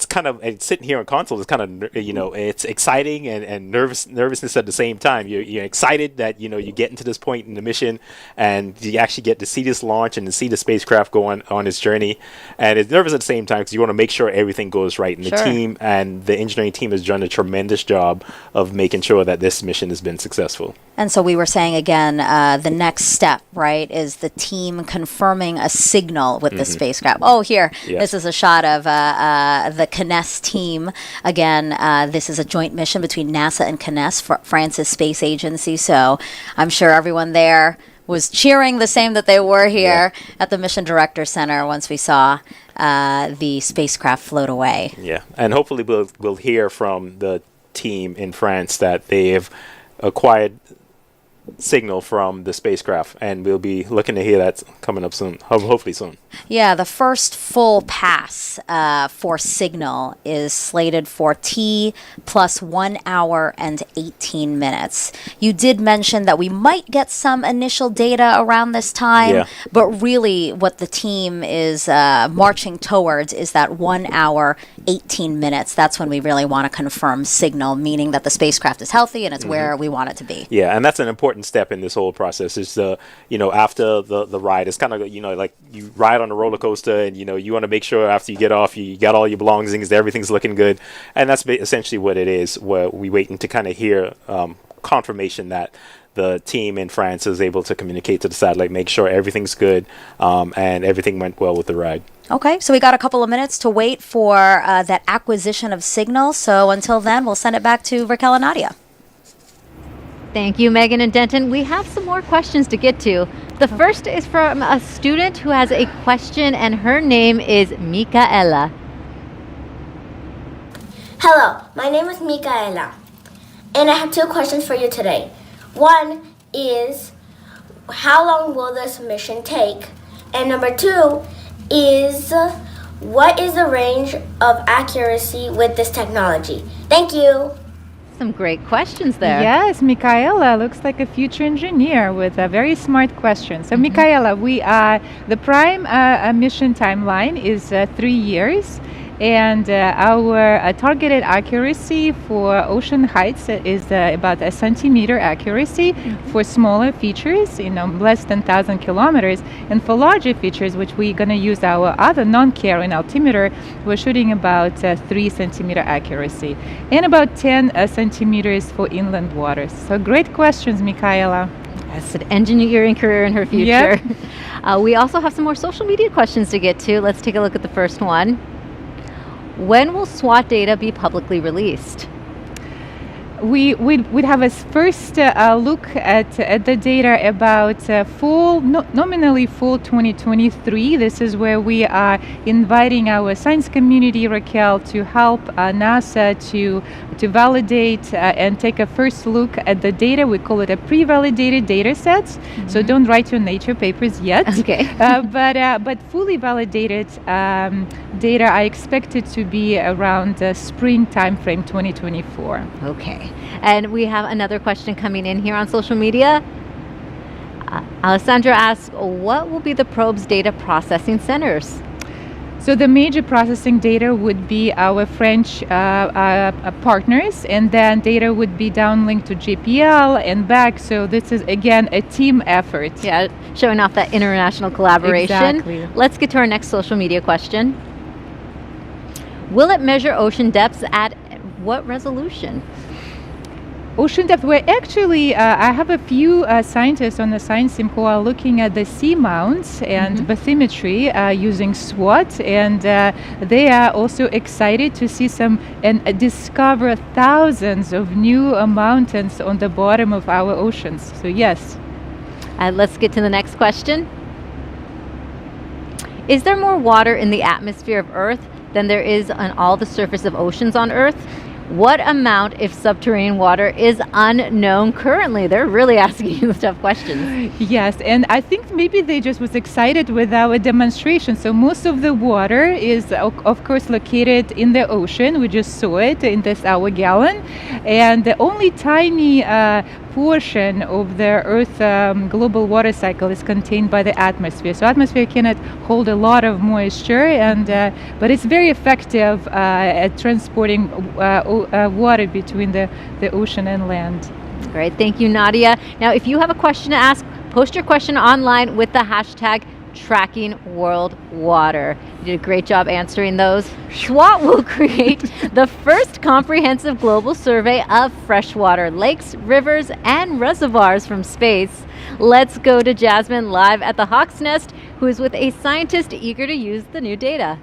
kind of, and sitting here on console is kind of, it's exciting and nervousness at the same time. You're excited that, you get into this point in the mission and you actually get to see this launch and to see the spacecraft go on its journey. And it's nervous at the same time because you want to make sure everything goes right. And the team and the engineering team has done a tremendous job of making sure that this mission has been successful. And so we were saying again, the next step, right, is the team confirming a signal with the spacecraft. Oh, here, this is a shot of the CNES team. Again, this is a joint mission between NASA and CNES, France's space agency. So I'm sure everyone there was cheering the same that they were here at the Mission Director Center once we saw the spacecraft float away. Yeah, and hopefully we'll hear from the team in France that they have acquired signal from the spacecraft, and we'll be looking to hear that coming up soon, hopefully soon. Yeah, the first full pass for signal is slated for T plus 1 hour and 18 minutes. You did mention that we might get some initial data around this time, but really what the team is marching towards is that 1 hour, 18 minutes. That's when we really want to confirm signal, meaning that the spacecraft is healthy and it's where we want it to be. Yeah, and that's an important step in this whole process. Is after the ride, it's kind of like you ride on a roller coaster, and you want to make sure after you get off you got all your belongings, everything's looking good, and that's essentially what it is. Where we waiting to kind of hear confirmation that the team in France is able to communicate to the satellite, make sure everything's good, and everything went well with the ride. Okay, so we got a couple of minutes to wait for that acquisition of signal. So until then, we'll send it back to Raquel and Nadia. Thank you, Megan and Denton. We have some more questions to get to. The first is from a student who has a question, and her name is Micaela. Hello, my name is Micaela, and I have 2 questions for you today. One is, how long will this mission take? And number 2 is, what is the range of accuracy with this technology? Thank you. Some great questions there. Yes, Micaela looks like a future engineer with a very smart question. So, Micaela, the prime mission timeline is 3 years, and our targeted accuracy for ocean heights is about a centimeter accuracy for smaller features, less than 1,000 kilometers, and for larger features, which we're going to use our other non-carrying altimeter, we're shooting about 3 centimeter accuracy and about 10 centimeters for inland waters. So great questions, Micaela. That's an engineering career in her future. Yep. We also have some more social media questions to get to. Let's take a look at the first one. When will SWAT data be publicly released? we'd have a first look at the data about nominally fall 2023. This is where we are inviting our science community, Raquel, to help NASA to validate and take a first look at the data. We call it a pre-validated data set. So don't write your Nature papers yet. Okay. But fully validated data are expected to be around spring timeframe 2024. Okay. And we have another question coming in here on social media. Alessandra asks, what will be the probe's data processing centers? So the major processing data would be our French partners, and then data would be downlinked to JPL and back. So this is, again, a team effort. Yeah, showing off that international collaboration. Exactly. Let's get to our next social media question. Will it measure ocean depths at what resolution? Ocean depth, we're actually, I have a few scientists on the science team who are looking at the seamounts and bathymetry using SWOT, and they are also excited to see and discover thousands of new mountains on the bottom of our oceans. So yes. Let's get to the next question. Is there more water in the atmosphere of Earth than there is on all the surface of oceans on Earth? What amount if subterranean water is unknown currently? They're really asking you tough questions. Yes, and I think maybe they just was excited with our demonstration. So most of the water is, of course, located in the ocean. We just saw it in this hour gallon. And the only tiny portion of the Earth global water cycle is contained by the atmosphere. So atmosphere cannot hold a lot of moisture, and but it's very effective at transporting water between the ocean and land. Great, thank you, Nadia. Now, if you have a question to ask, post your question online with the hashtag Tracking World Water. You did a great job answering those. SWOT will create the first comprehensive global survey of freshwater lakes, rivers, and reservoirs from space. Let's go to Jasmine live at the Hawk's Nest, who is with a scientist eager to use the new data.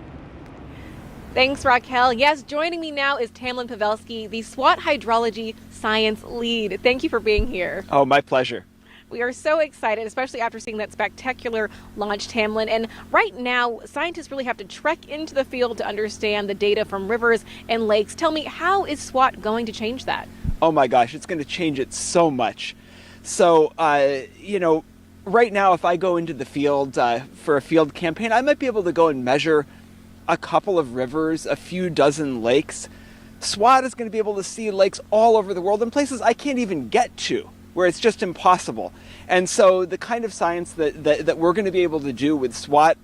Thanks, Raquel. Yes, joining me now is Tamlin Pavelski, the SWOT Hydrology Science Lead. Thank you for being here. Oh, my pleasure. We are so excited, especially after seeing that spectacular launch, Tamlin. And right now, scientists really have to trek into the field to understand the data from rivers and lakes. Tell me, how is SWOT going to change that? Oh my gosh, it's going to change it so much. So, right now, if I go into the field for a field campaign, I might be able to go and measure a couple of rivers, a few dozen lakes. SWOT is going to be able to see lakes all over the world in places I can't even get to, where it's just impossible. And so the kind of science that we're going to be able to do with SWOT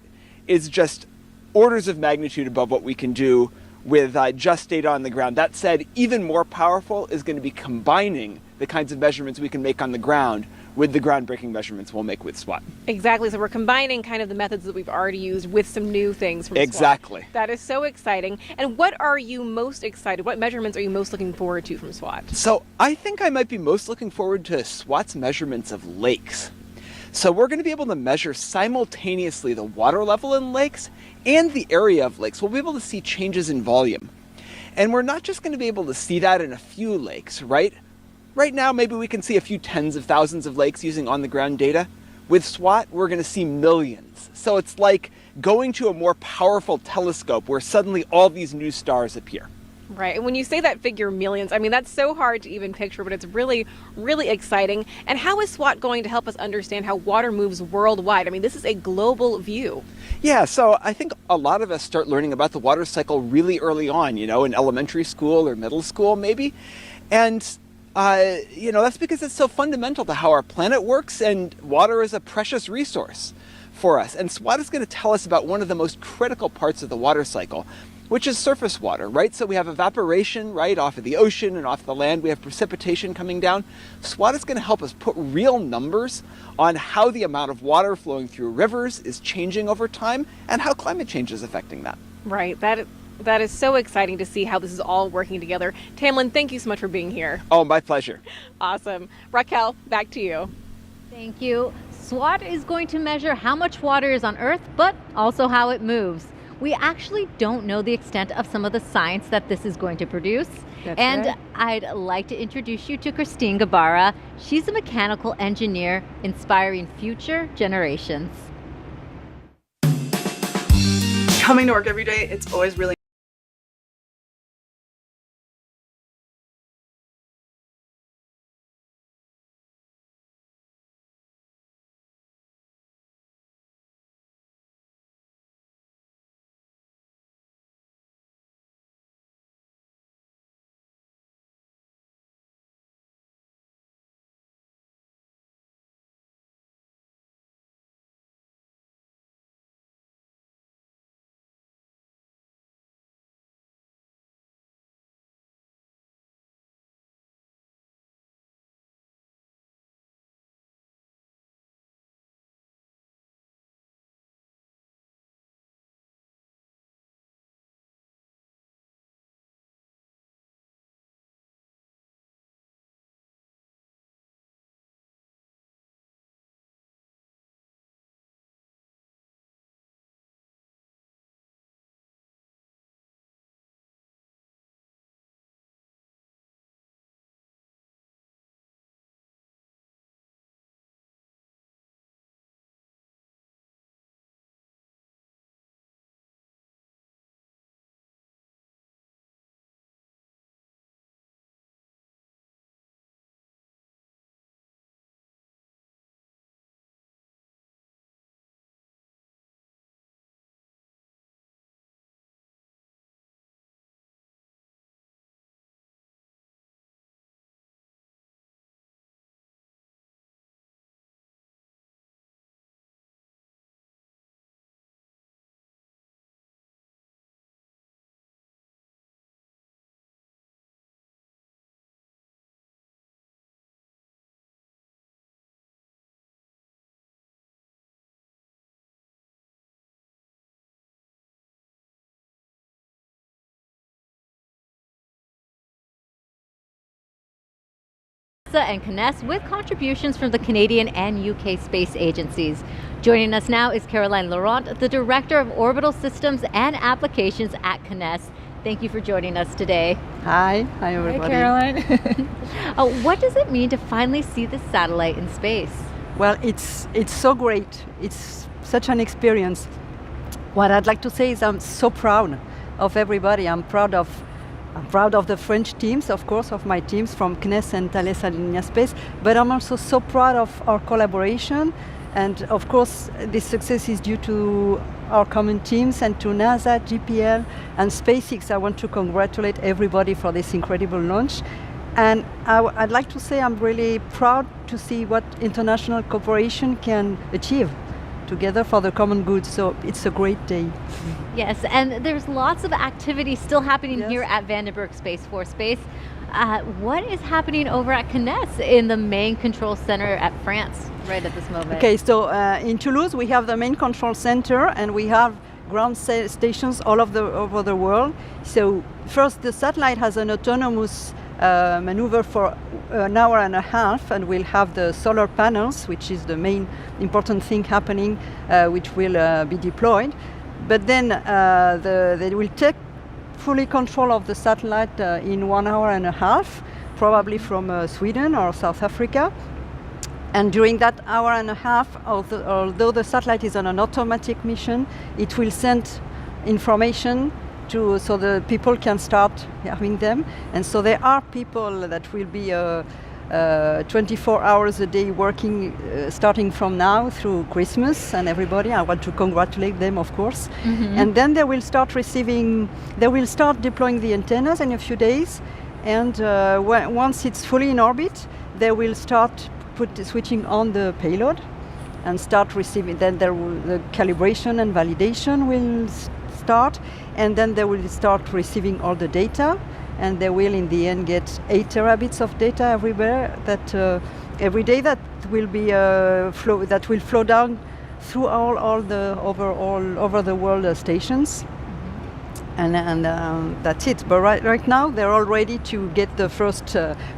is just orders of magnitude above what we can do with just data on the ground. That said, even more powerful is going to be combining the kinds of measurements we can make on the ground with the groundbreaking measurements we'll make with SWOT. Exactly. So we're combining kind of the methods that we've already used with some new things from Exactly. SWOT. That is so exciting. And what are you most excited? What measurements are you most looking forward to from SWOT? So I think I might be most looking forward to SWOT's measurements of lakes. So we're going to be able to measure simultaneously the water level in lakes and the area of lakes. We'll be able to see changes in volume. And we're not just going to be able to see that in a few lakes, right? Right now, maybe we can see a few tens of thousands of lakes using on-the-ground data. With SWOT, we're going to see millions. So it's like going to a more powerful telescope where suddenly all these new stars appear. Right. And when you say that figure millions, I mean, that's so hard to even picture, but it's really, really exciting. And how is SWOT going to help us understand how water moves worldwide? I mean, this is a global view. Yeah, so I think a lot of us start learning about the water cycle really early on, in elementary school or middle school maybe. And that's because it's so fundamental to how our planet works, and water is a precious resource for us. And SWOT is going to tell us about one of the most critical parts of the water cycle, which is surface water, right? So we have evaporation, right, off of the ocean and off the land. We have precipitation coming down. SWOT is going to help us put real numbers on how the amount of water flowing through rivers is changing over time and how climate change is affecting that. Right. That is so exciting to see how this is all working together. Tamlin, thank you so much for being here. Oh, my pleasure. Awesome. Raquel, back to you. Thank you. SWOT is going to measure how much water is on Earth, but also how it moves. we actually don't know the extent of some of the science that this is going to produce. And right. I'd like to introduce you to Christine Gabarra. She's a mechanical engineer inspiring future generations. Coming to work every day, it's always really And CNES with contributions from the Canadian and UK space agencies. Joining us now is Caroline Laurent, the Director of Orbital Systems and Applications at CNES. Thank you for joining us today. Hi everybody. Hi, Caroline. What does it mean to finally see this satellite in space? Well, it's so great. It's such an experience. What I'd like to say is I'm so proud of everybody. I'm proud of the French teams, of course, of my teams from CNES and Thales Alenia Space, but I'm also so proud of our collaboration. And of course, this success is due to our common teams and to NASA, GPL, and SpaceX. I want to congratulate everybody for this incredible launch. And I'd like to say I'm really proud to see what international cooperation can achieve together for the common good. So it's a great day. Yes, and there's lots of activity still happening here at Vandenberg Space Force Base. What is happening over at CNES in the main control center at France right at this moment? Okay, so in Toulouse we have the main control center and we have ground stations all over the world. So first the satellite has an autonomous maneuver for an hour and a half, and we'll have the solar panels, which is the main important thing happening, which will be deployed. But then they will take fully control of the satellite in 1 hour and a half, probably from Sweden or South Africa. And during that hour and a half, although the satellite is on an automatic mission, it will send information so the people can start having them. And so there are people that will be 24 hours a day working, starting from now through Christmas, and everybody, I want to congratulate them, of course. Mm-hmm. And then they will start deploying the antennas in a few days. And once it's fully in orbit, they will start switching on the payload and start receiving. Then the calibration and validation will start, and then they will start receiving all the data, and they will in the end get 8 terabits of data everywhere every day that will be flow down through all over the world stations. And that's it. But right now they're all ready to get the first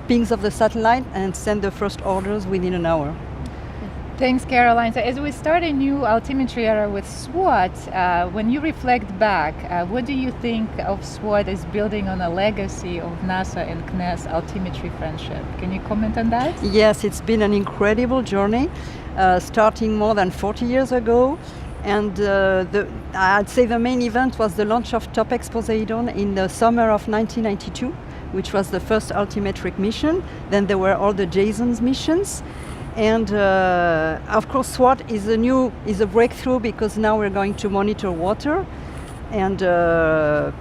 pings of the satellite and send the first orders within an hour. Thanks, Caroline. So as we start a new altimetry era with SWOT, when you reflect back, what do you think of SWOT as building on a legacy of NASA and CNES altimetry friendship? Can you comment on that? Yes, it's been an incredible journey, starting more than 40 years ago. And I'd say the main event was the launch of TOPEX Poseidon in the summer of 1992, which was the first altimetric mission. Then there were all the JASON's missions. And of course, SWOT is a breakthrough because now we're going to monitor water. And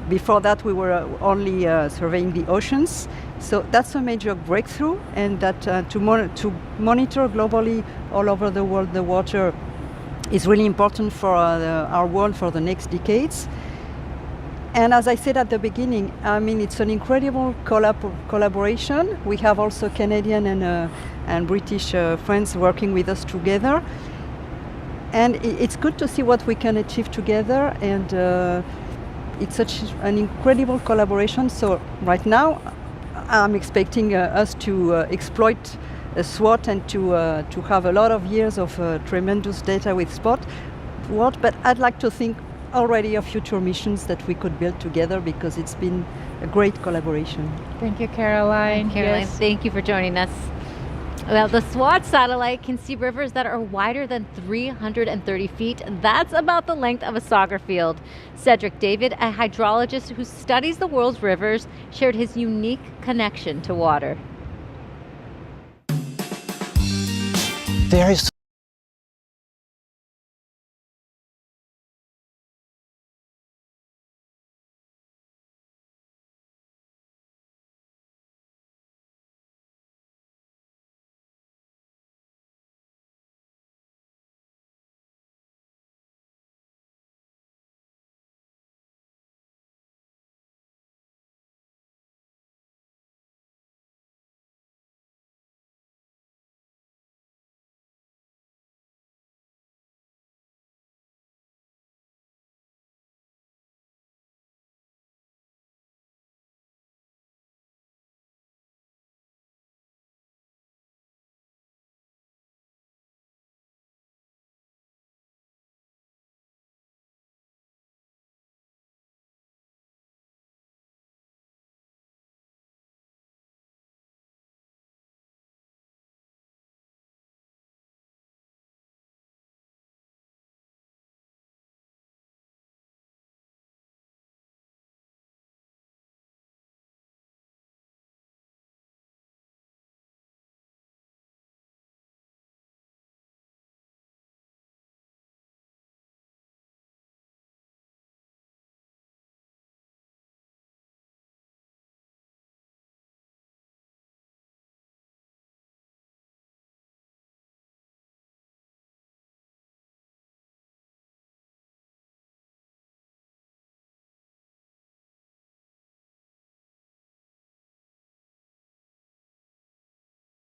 before that, we were only surveying the oceans. So that's a major breakthrough, and that to monitor globally all over the world the water is really important for our world for the next decades. And as I said at the beginning, I mean, it's an incredible collaboration. We have also Canadian and British friends working with us together. And it's good to see what we can achieve together. And it's such an incredible collaboration. So right now, I'm expecting us to exploit SWOT and to have a lot of years of tremendous data with SWOT. But I'd like to think already of future missions that we could build together because it's been a great collaboration. Thank you, Caroline. Caroline, thank you for joining us. Well, the SWOT satellite can see rivers that are wider than 330 feet. That's about the length of a soccer field. Cedric David, a hydrologist who studies the world's rivers, shared his unique connection to water. There is